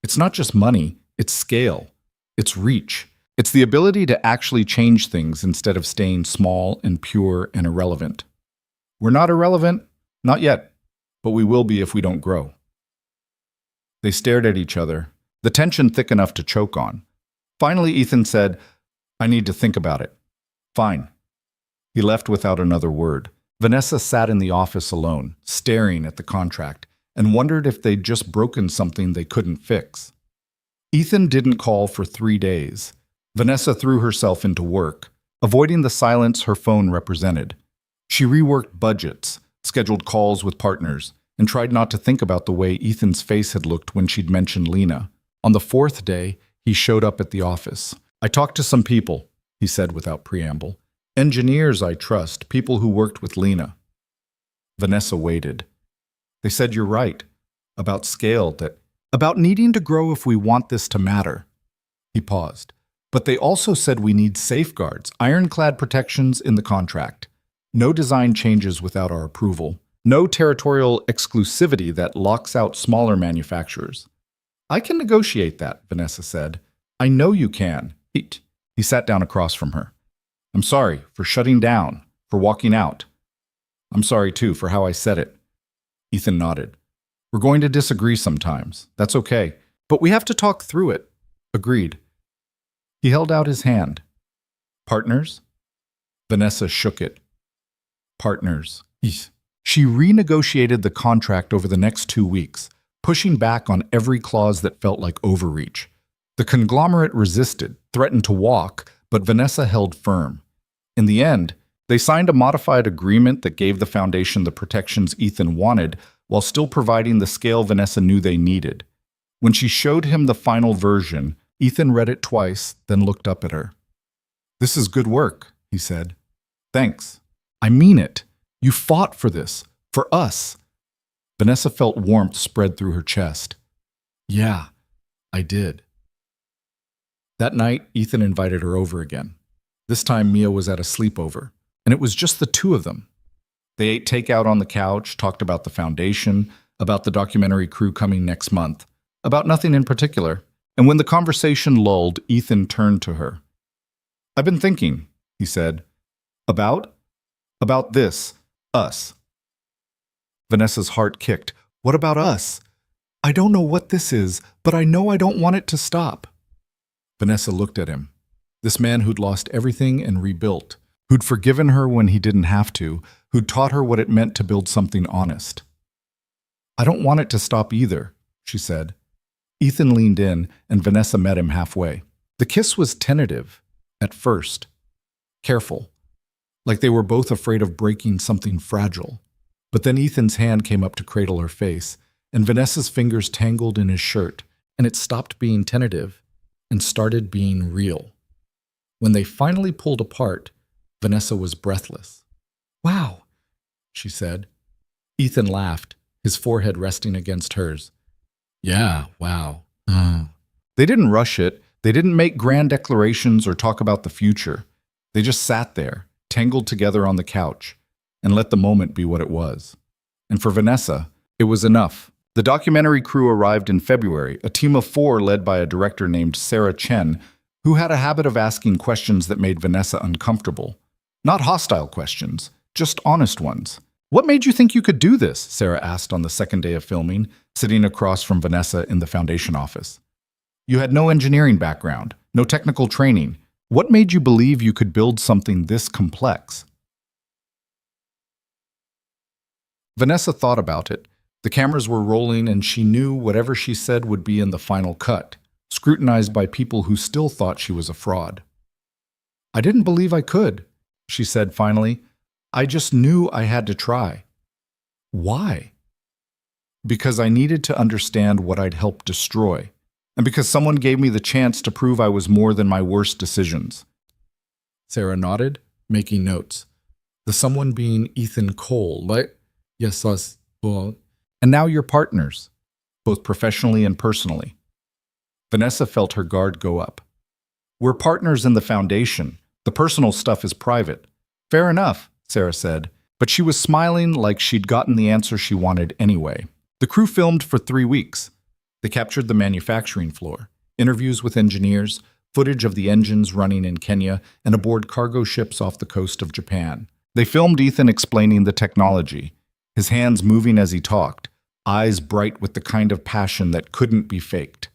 It's not just money, it's scale, it's reach. It's the ability to actually change things instead of staying small and pure and irrelevant. We're not irrelevant, not yet, but we will be if we don't grow." They stared at each other, the tension thick enough to choke on. Finally, Ethan said, "I need to think about it." "Fine." He left without another word. Vanessa sat in the office alone, staring at the contract, and wondered if they'd just broken something they couldn't fix. Ethan didn't call for 3 days. Vanessa threw herself into work, avoiding the silence her phone represented. She reworked budgets, scheduled calls with partners, and tried not to think about the way Ethan's face had looked when she'd mentioned Lena. On the fourth day, he showed up at the office. "I talked to some people," he said without preamble. "Engineers, I trust, people who worked with Lena." Vanessa waited. "They said you're right. About scale, about needing to grow if we want this to matter." He paused. "But they also said we need safeguards, ironclad protections in the contract. No design changes without our approval. No territorial exclusivity that locks out smaller manufacturers." "I can negotiate that," Vanessa said. "I know you can." He sat down across from her. "I'm sorry for shutting down, for walking out. I'm sorry, too, for how I said it." Ethan nodded. "We're going to disagree sometimes. That's okay. But we have to talk through it." "Agreed." He held out his hand. "Partners?" Vanessa shook it. "Partners." She renegotiated the contract over the next 2 weeks, pushing back on every clause that felt like overreach. The conglomerate resisted, threatened to walk, but Vanessa held firm. In the end, they signed a modified agreement that gave the foundation the protections Ethan wanted while still providing the scale Vanessa knew they needed. When she showed him the final version, Ethan read it twice, then looked up at her. "This is good work," he said. "Thanks. I mean it. You fought for this. For us." Vanessa felt warmth spread through her chest. "Yeah, I did." That night, Ethan invited her over again. This time, Mia was at a sleepover, and it was just the two of them. They ate takeout on the couch, talked about the foundation, about the documentary crew coming next month, about nothing in particular. And when the conversation lulled, Ethan turned to her. "I've been thinking," he said. About this, us." Vanessa's heart kicked. "What about us? I don't know what this is, but I know I don't want it to stop." Vanessa looked at him. This man who'd lost everything and rebuilt, who'd forgiven her when he didn't have to, who'd taught her what it meant to build something honest. "I don't want it to stop either," she said. Ethan leaned in, and Vanessa met him halfway. The kiss was tentative, at first. Careful, like they were both afraid of breaking something fragile. But then Ethan's hand came up to cradle her face, and Vanessa's fingers tangled in his shirt, and it stopped being tentative and started being real. When they finally pulled apart, Vanessa was breathless. "Wow," she said. Ethan laughed, his forehead resting against hers. "Yeah, wow." They didn't rush it. They didn't make grand declarations or talk about the future. They just sat there, tangled together on the couch, and let the moment be what it was. And for Vanessa, it was enough. The documentary crew arrived in February, a team of 4 led by a director named Sarah Chen, who had a habit of asking questions that made Vanessa uncomfortable. Not hostile questions, just honest ones. "What made you think you could do this?" Sarah asked on the second day of filming, sitting across from Vanessa in the foundation office. "You had no engineering background, no technical training. What made you believe you could build something this complex?" Vanessa thought about it. The cameras were rolling, and she knew whatever she said would be in the final cut, scrutinized by people who still thought she was a fraud. "I didn't believe I could," she said finally. "I just knew I had to try." "Why?" "Because I needed to understand what I'd helped destroy, and because someone gave me the chance to prove I was more than my worst decisions." Sarah nodded, making notes. The someone being Ethan Cole, yes, us, well, and now you're partners, both professionally and personally. Vanessa felt her guard go up. "We're partners in the foundation. The personal stuff is private." "Fair enough," Sarah said, but she was smiling like she'd gotten the answer she wanted anyway. The crew filmed for 3 weeks. They captured the manufacturing floor, interviews with engineers, footage of the engines running in Kenya and aboard cargo ships off the coast of Japan. They filmed Ethan explaining the technology, his hands moving as he talked, eyes bright with the kind of passion that couldn't be faked.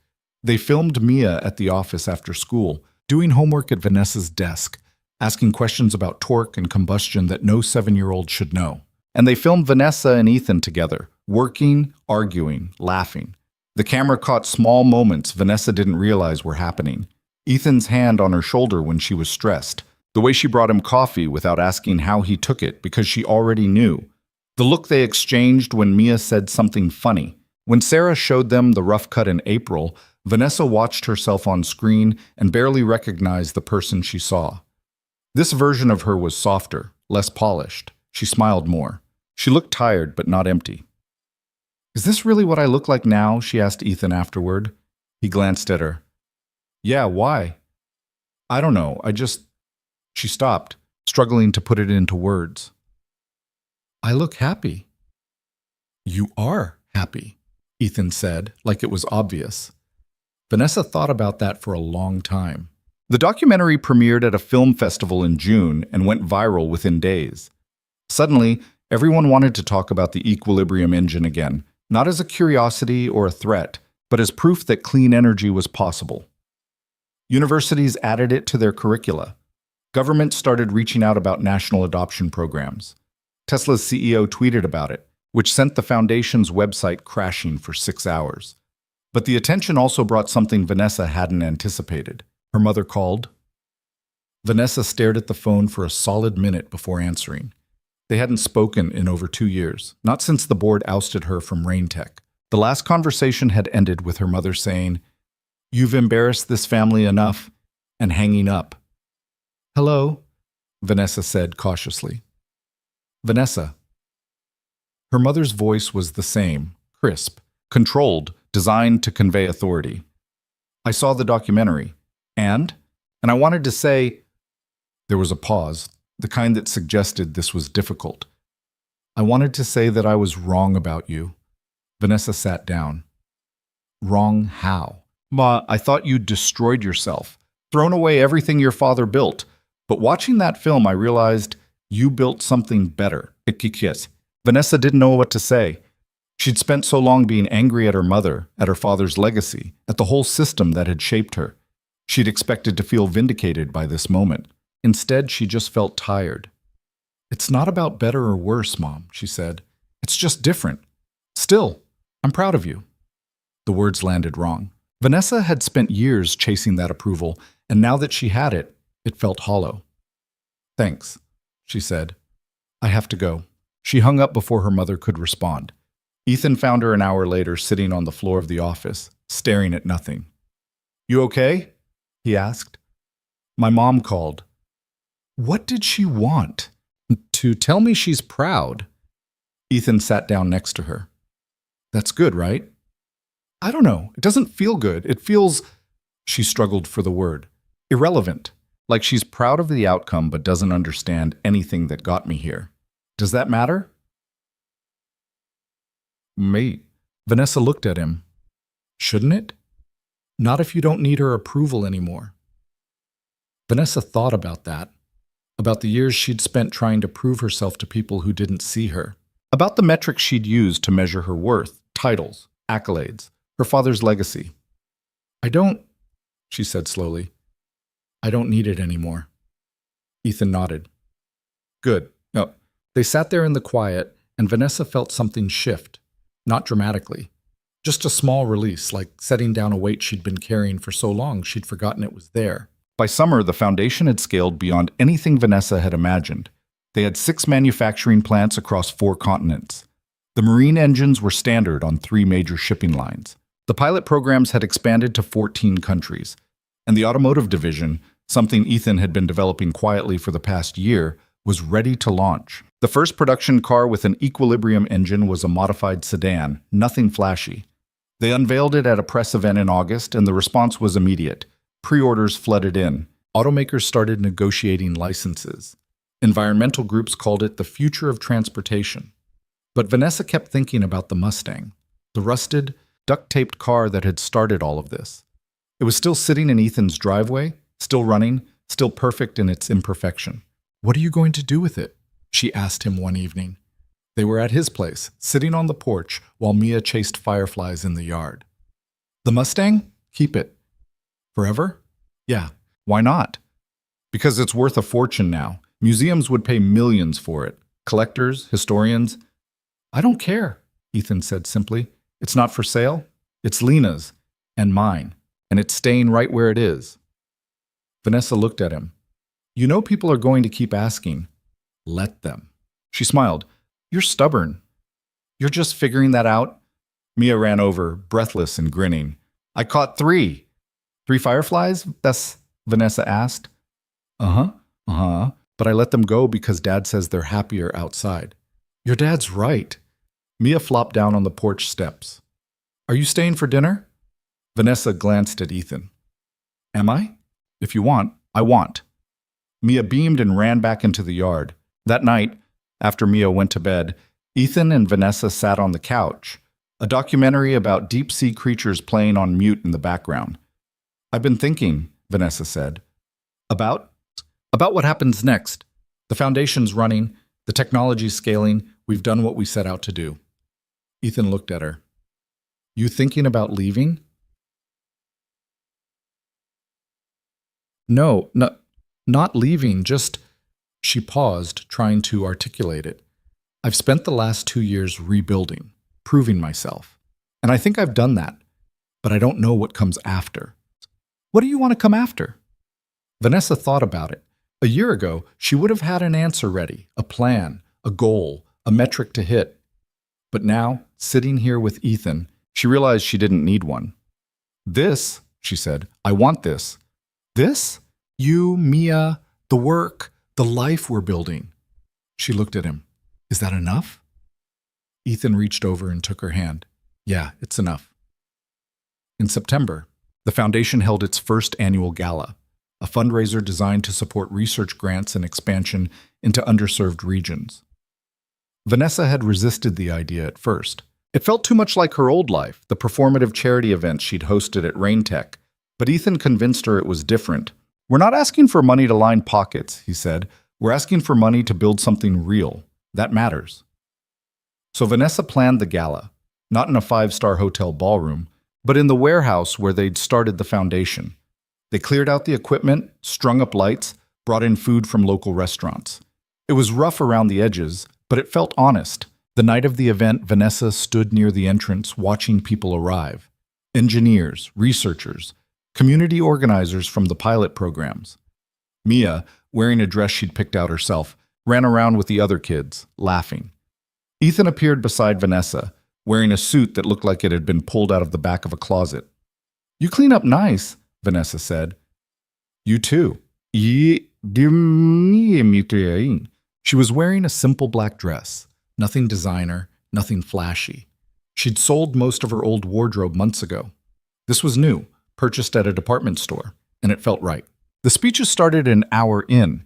They filmed Mia at the office after school, doing homework at Vanessa's desk, asking questions about torque and combustion that no 7-year-old should know. And they filmed Vanessa and Ethan together, working, arguing, laughing. The camera caught small moments Vanessa didn't realize were happening. Ethan's hand on her shoulder when she was stressed, the way she brought him coffee without asking how he took it because she already knew. The look they exchanged when Mia said something funny. When Sarah showed them the rough cut in April, Vanessa watched herself on screen and barely recognized the person she saw. This version of her was softer, less polished. She smiled more. She looked tired, but not empty. "Is this really what I look like now?" she asked Ethan afterward. He glanced at her. "Yeah, why?" "I don't know, She stopped, struggling to put it into words. "I look happy." "You are happy," Ethan said, like it was obvious. Vanessa thought about that for a long time. The documentary premiered at a film festival in June and went viral within days. Suddenly, everyone wanted to talk about the Equilibrium engine again, not as a curiosity or a threat, but as proof that clean energy was possible. Universities added it to their curricula. Governments started reaching out about national adoption programs. Tesla's CEO tweeted about it, which sent the foundation's website crashing for 6 hours. But the attention also brought something Vanessa hadn't anticipated. Her mother called. Vanessa stared at the phone for a solid minute before answering. They hadn't spoken in over 2 years, not since the board ousted her from Raintech. The last conversation had ended with her mother saying, "You've embarrassed this family enough," and hanging up. "Hello," Vanessa said cautiously. "Vanessa." Her mother's voice was the same, crisp, controlled, designed to convey authority. "I saw the documentary, and I wanted to say—" There was a pause, the kind that suggested this was difficult. "I wanted to say that I was wrong about you." Vanessa sat down. "Wrong how?" "Ma, I thought you'd destroyed yourself, thrown away everything your father built. But watching that film, I realized you built something better." Vanessa didn't know what to say. She'd spent so long being angry at her mother, at her father's legacy, at the whole system that had shaped her. She'd expected to feel vindicated by this moment. Instead, she just felt tired. "It's not about better or worse, Mom," she said. "It's just different. Still, I'm proud of you." The words landed wrong. Vanessa had spent years chasing that approval, and now that she had it, it felt hollow. "Thanks," she said. "I have to go." She hung up before her mother could respond. Ethan found her an hour later sitting on the floor of the office, staring at nothing. "You okay?" he asked. "My mom called." "What did she want?" "To tell me she's proud." Ethan sat down next to her. "That's good, right?" "I don't know. It doesn't feel good. It feels—" She struggled for the word. "Irrelevant. Like she's proud of the outcome but doesn't understand anything that got me here. Does that matter?" "Mate." Vanessa looked at him. "Shouldn't it?" "Not if you don't need her approval anymore." Vanessa thought about that, about the years she'd spent trying to prove herself to people who didn't see her, about the metrics she'd used to measure her worth, titles, accolades, her father's legacy. "I don't," she said slowly. "I don't need it anymore." Ethan nodded. "Good." No. They sat there in the quiet, and Vanessa felt something shift, not dramatically. Just a small release, like setting down a weight she'd been carrying for so long she'd forgotten it was there. By summer, the foundation had scaled beyond anything Vanessa had imagined. They had 6 manufacturing plants across 4 continents. The marine engines were standard on 3 major shipping lines. The pilot programs had expanded to 14 countries. And the automotive division, something Ethan had been developing quietly for the past year, was ready to launch. The first production car with an Equilibrium engine was a modified sedan, nothing flashy. They unveiled it at a press event in August, and the response was immediate. Pre-orders flooded in. Automakers started negotiating licenses. Environmental groups called it the future of transportation. But Vanessa kept thinking about the Mustang, the rusted, duct-taped car that had started all of this. It was still sitting in Ethan's driveway, still running, still perfect in its imperfection. "What are you going to do with it?" she asked him one evening. They were at his place, sitting on the porch while Mia chased fireflies in the yard. "The Mustang? Keep it." "Forever?" "Yeah. Why not?" "Because it's worth a fortune now. Museums would pay millions for it. Collectors, historians." "I don't care," Ethan said simply. "It's not for sale. It's Lena's and mine, and it's staying right where it is." Vanessa looked at him. "You know people are going to keep asking." "Let them." She smiled. You're stubborn. You're just figuring that out? Mia ran over, breathless and grinning. I caught three. Three fireflies? Vanessa asked. Uh-huh, uh-huh. But I let them go because Dad says they're happier outside. Your dad's right. Mia flopped down on the porch steps. Are you staying for dinner? Vanessa glanced at Ethan. Am I? If you want, I want. Mia beamed and ran back into the yard. That night, after Mia went to bed, Ethan and Vanessa sat on the couch, a documentary about deep-sea creatures playing on mute in the background. I've been thinking, Vanessa said. About what happens next. The foundation's running, the technology's scaling, we've done what we set out to do. Ethan looked at her. You thinking about leaving? No, not leaving, just... She paused, trying to articulate it. I've spent the last 2 years rebuilding, proving myself. And I think I've done that, but I don't know what comes after. What do you want to come after? Vanessa thought about it. A year ago, she would have had an answer ready, a plan, a goal, a metric to hit. But now, sitting here with Ethan, she realized she didn't need one. This, she said, I want this. This? You, Mia, the work, the life we're building. She looked at him. Is that enough? Ethan reached over and took her hand. Yeah, it's enough. In September, the foundation held its first annual gala, a fundraiser designed to support research grants and expansion into underserved regions. Vanessa had resisted the idea at first. It felt too much like her old life, the performative charity events she'd hosted at Raintech. But Ethan convinced her it was different. We're not asking for money to line pockets, he said. We're asking for money to build something real. That matters. So Vanessa planned the gala, not in a 5-star hotel ballroom, but in the warehouse where they'd started the foundation. They cleared out the equipment, strung up lights, brought in food from local restaurants. It was rough around the edges, but it felt honest. The night of the event, Vanessa stood near the entrance watching people arrive. Engineers, researchers, community organizers from the pilot programs. Mia, wearing a dress she'd picked out herself, ran around with the other kids, laughing. Ethan appeared beside Vanessa, wearing a suit that looked like it had been pulled out of the back of a closet. You clean up nice, Vanessa said. You too. She was wearing a simple black dress, nothing designer, nothing flashy. She'd sold most of her old wardrobe months ago. This was new, purchased at a department store, and it felt right. The speeches started an hour in.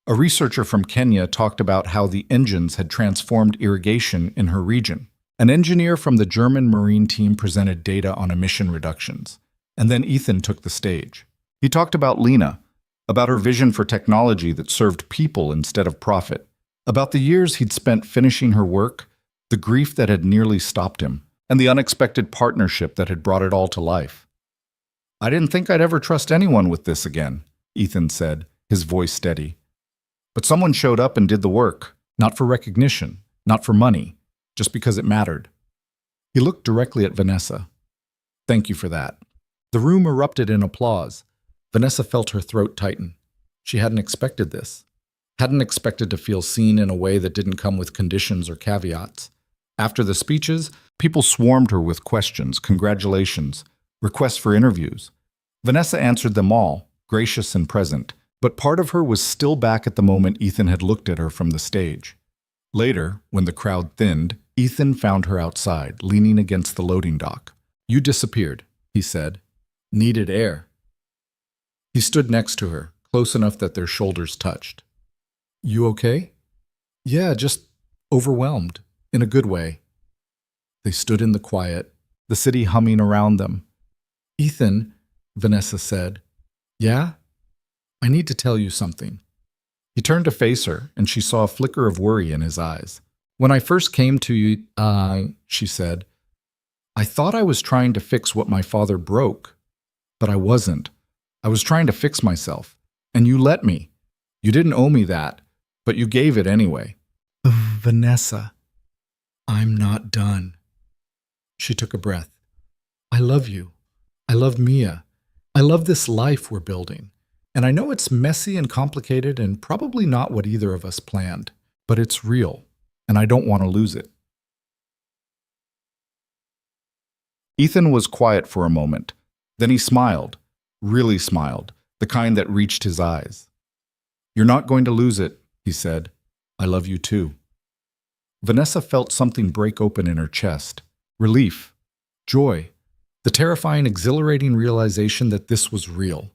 A researcher from Kenya talked about how the engines had transformed irrigation in her region. An engineer from the German Marine team presented data on emission reductions. And then Ethan took the stage. He talked about Lena, about her vision for technology that served people instead of profit, about the years he'd spent finishing her work, the grief that had nearly stopped him, and the unexpected partnership that had brought it all to life. I didn't think I'd ever trust anyone with this again, Ethan said, his voice steady. But someone showed up and did the work, not for recognition, not for money, just because it mattered. He looked directly at Vanessa. Thank you for that. The room erupted in applause. Vanessa felt her throat tighten. She hadn't expected this. Hadn't expected to feel seen in a way that didn't come with conditions or caveats. After the speeches, people swarmed her with questions, congratulations, requests for interviews. Vanessa answered them all, gracious and present, but part of her was still back at the moment Ethan had looked at her from the stage. Later, when the crowd thinned, Ethan found her outside, leaning against the loading dock. You disappeared, he said. Needed air. He stood next to her, close enough that their shoulders touched. You okay? Yeah, just overwhelmed, in a good way. They stood in the quiet, the city humming around them. Ethan, Vanessa said. Yeah? I need to tell you something. He turned to face her, and she saw a flicker of worry in his eyes. When I first came to you, she said, I thought I was trying to fix what my father broke, but I wasn't. I was trying to fix myself, and you let me. You didn't owe me that, but you gave it anyway. Vanessa, I'm not done. She took a breath. I love you. I love Mia. I love this life we're building. And I know it's messy and complicated and probably not what either of us planned, but it's real. and I don't want to lose it. Ethan was quiet for a moment. Then he smiled, really smiled, the kind that reached his eyes. "You're not going to lose it," he said. "I love you too." Vanessa felt something break open in her chest. Relief, joy, the terrifying, exhilarating realization that this was real.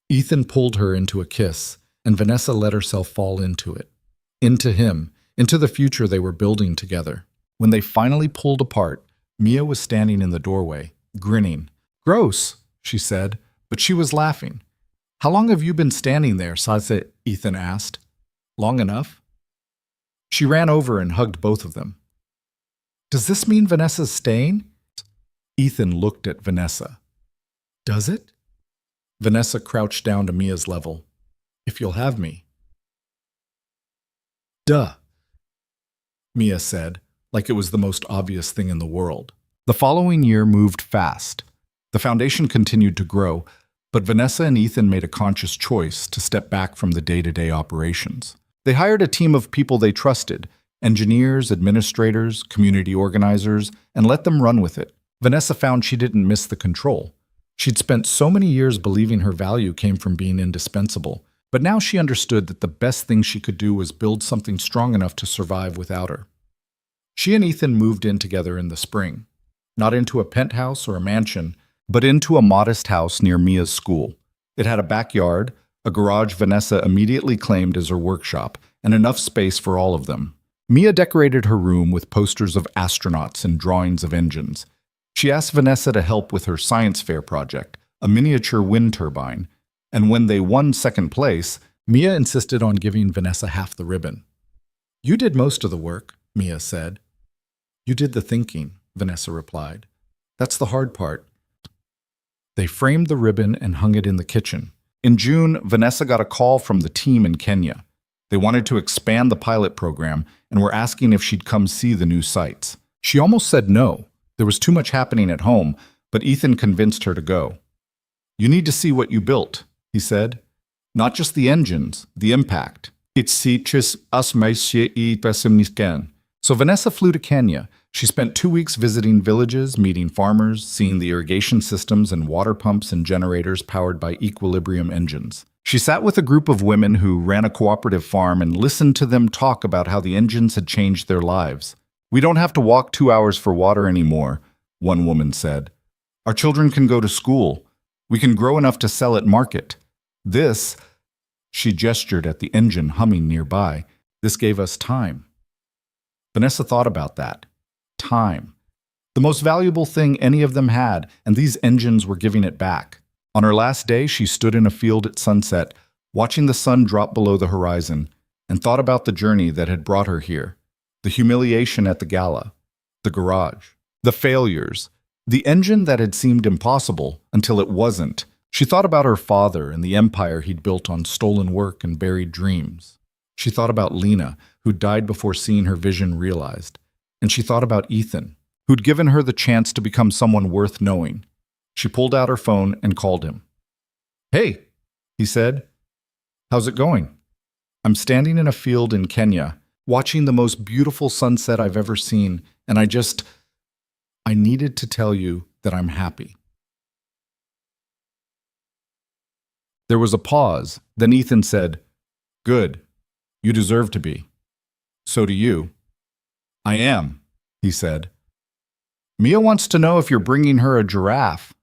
Ethan pulled her into a kiss, and Vanessa let herself fall into it. Into him, into the future they were building together. When they finally pulled apart, Mia was standing in the doorway, grinning. "Gross," she said, but she was laughing. "How long have you been standing there?" Ethan asked. "Long enough?" She ran over and hugged both of them. "Does this mean Vanessa's staying?" Ethan looked at Vanessa. "Does it?" Vanessa crouched down to Mia's level. "If you'll have me." "Duh," Mia said, like it was the most obvious thing in the world. The following year moved fast. The foundation continued to grow, but Vanessa and Ethan made a conscious choice to step back from the day-to-day operations. They hired a team of people they trusted, engineers, administrators, community organizers, and let them run with it. Vanessa found she didn't miss the control. She'd spent so many years believing her value came from being indispensable, but now she understood that the best thing she could do was build something strong enough to survive without her. She and Ethan moved in together in the spring, not into a penthouse or a mansion, but into a modest house near Mia's school. It had a backyard, a garage Vanessa immediately claimed as her workshop, and enough space for all of them. Mia decorated her room with posters of astronauts and drawings of engines. She asked Vanessa to help with her science fair project, a miniature wind turbine, and when they won second place, Mia insisted on giving Vanessa half the ribbon. "You did most of the work," Mia said. "You did the thinking," Vanessa replied. "That's the hard part." They framed the ribbon and hung it in the kitchen. In June, Vanessa got a call from the team in Kenya. They wanted to expand the pilot program and were asking if she'd come see the new sites. She almost said no. There was too much happening at home, but Ethan convinced her to go. "You need to see what you built," he said. "Not just the engines, the impact. It's just us. So Vanessa flew to Kenya. She spent 2 weeks visiting villages, meeting farmers, seeing the irrigation systems and water pumps and generators powered by equilibrium engines. She sat with a group of women who ran a cooperative farm and listened to them talk about how the engines had changed their lives. "We don't have to walk 2 hours for water anymore," one woman said. "Our children can go to school. We can grow enough to sell at market. This," she gestured at the engine humming nearby, "this gave us time." Vanessa thought about that. Time. The most valuable thing any of them had, and these engines were giving it back. On her last day, she stood in a field at sunset, watching the sun drop below the horizon, and thought about the journey that had brought her here. The humiliation at the gala, the garage, the failures, the engine that had seemed impossible until it wasn't. She thought about her father and the empire he'd built on stolen work and buried dreams. She thought about Lena, who died before seeing her vision realized. And she thought about Ethan, who'd given her the chance to become someone worth knowing. She pulled out her phone and called him. "Hey," he said. "How's it going?" "I'm standing in a field in Kenya, watching the most beautiful sunset I've ever seen, and I needed to tell you that I'm happy." There was a pause. Then Ethan said, "Good. You deserve to be. So do you." "I am," he said. "Mia wants to know if you're bringing her a giraffe."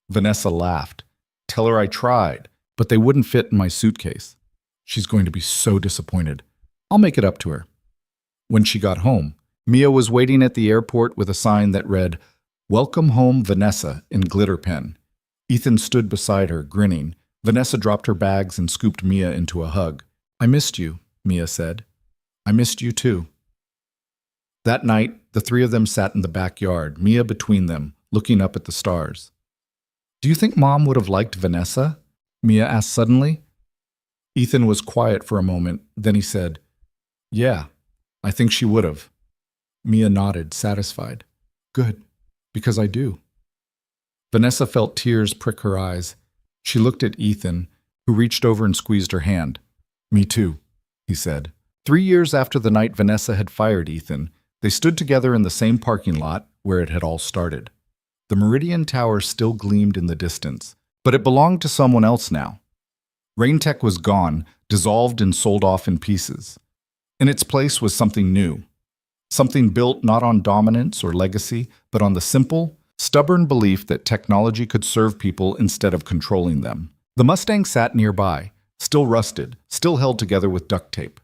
Vanessa laughed. "Tell her I tried, but they wouldn't fit in my suitcase. She's going to be so disappointed. I'll make it up to her." When she got home, Mia was waiting at the airport with a sign that read, "Welcome home, Vanessa," in glitter pen. Ethan stood beside her, grinning. Vanessa dropped her bags and scooped Mia into a hug. "I missed you," Mia said. "I missed you too." That night, the three of them sat in the backyard, Mia between them, looking up at the stars. "Do you think Mom would have liked Vanessa?" Mia asked suddenly. Ethan was quiet for a moment, then he said, "Yeah, I think she would have." Mia nodded, satisfied. "Good, because I do." Vanessa felt tears prick her eyes. She looked at Ethan, who reached over and squeezed her hand. "Me too," he said. 3 years after the night Vanessa had fired Ethan, they stood together in the same parking lot where it had all started. The Meridian Tower still gleamed in the distance, but it belonged to someone else now. Raintech was gone, dissolved and sold off in pieces. In its place was something new. Something built not on dominance or legacy, but on the simple, stubborn belief that technology could serve people instead of controlling them. The Mustang sat nearby, still rusted, still held together with duct tape.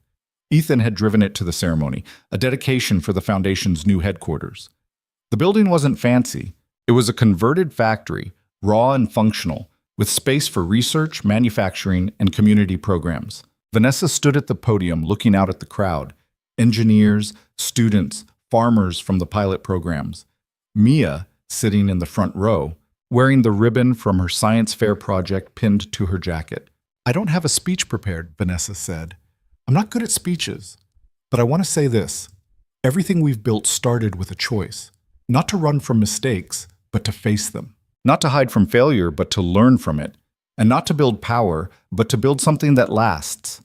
Ethan had driven it to the ceremony, a dedication for the Foundation's new headquarters. The building wasn't fancy. It was a converted factory, raw and functional, with space for research, manufacturing, and community programs. Vanessa stood at the podium looking out at the crowd. Engineers, students, farmers from the pilot programs. Mia, sitting in the front row, wearing the ribbon from her science fair project pinned to her jacket. "I don't have a speech prepared," Vanessa said. "I'm not good at speeches, but I want to say this. Everything we've built started with a choice. Not to run from mistakes, but to face them. Not to hide from failure, but to learn from it. And not to build power, but to build something that lasts."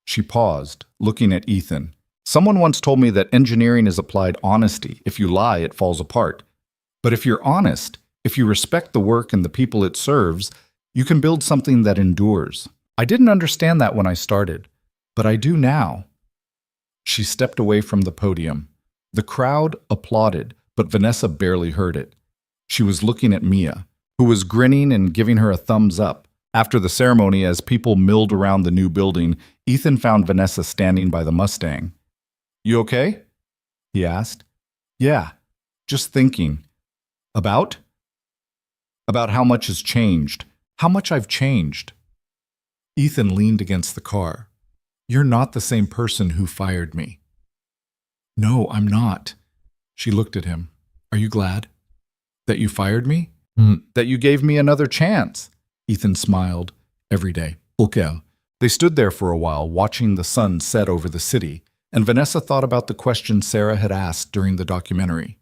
She paused, looking at Ethan. "Someone once told me that engineering is applied honesty. If you lie, it falls apart. But if you're honest, if you respect the work and the people it serves, you can build something that endures. I didn't understand that when I started, but I do now." She stepped away from the podium. The crowd applauded, but Vanessa barely heard it. She was looking at Mia, who was grinning and giving her a thumbs up. After the ceremony, as people milled around the new building, Ethan found Vanessa standing by the Mustang. "You okay?" he asked. "Yeah, just thinking." "About?" "About how much has changed. How much I've changed." Ethan leaned against the car. "You're not the same person who fired me." "No, I'm not." She looked at him. "Are you glad?" "That you fired me?" "That you gave me another chance." Ethan smiled. "Every day." "Okay." They stood there for a while, watching the sun set over the city, and Vanessa thought about the question Sarah had asked during the documentary.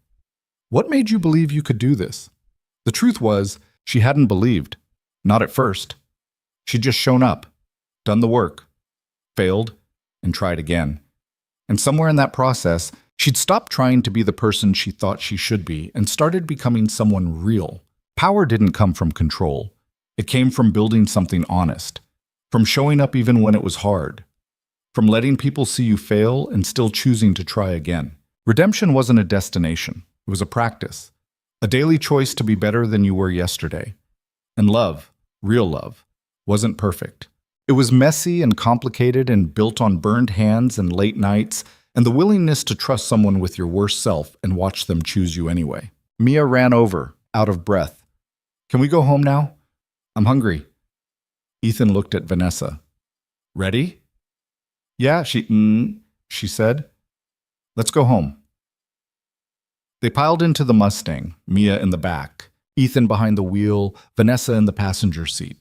What made you believe you could do this? The truth was, she hadn't believed. Not at first. She'd just shown up, done the work, failed, and tried again. And somewhere in that process, she'd stopped trying to be the person she thought she should be and started becoming someone real. Power didn't come from control. It came from building something honest, from showing up even when it was hard, from letting people see you fail and still choosing to try again. Redemption wasn't a destination. It was a practice, a daily choice to be better than you were yesterday. And love, real love, wasn't perfect. It was messy and complicated and built on burned hands and late nights and the willingness to trust someone with your worst self and watch them choose you anyway. Mia ran over, out of breath. "Can we go home now? I'm hungry." Ethan looked at Vanessa. "Ready?" "Yeah, she said. "Let's go home." They piled into the Mustang, Mia in the back, Ethan behind the wheel, Vanessa in the passenger seat.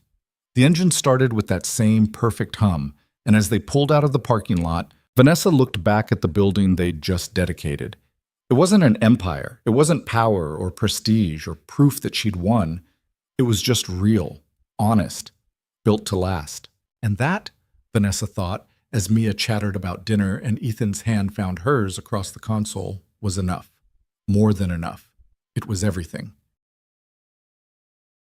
The engine started with that same perfect hum, and as they pulled out of the parking lot, Vanessa looked back at the building they'd just dedicated. It wasn't an empire. It wasn't power or prestige or proof that she'd won. It was just real, honest, built to last. And that, Vanessa thought, as Mia chattered about dinner and Ethan's hand found hers across the console, was enough. More than enough. It was everything.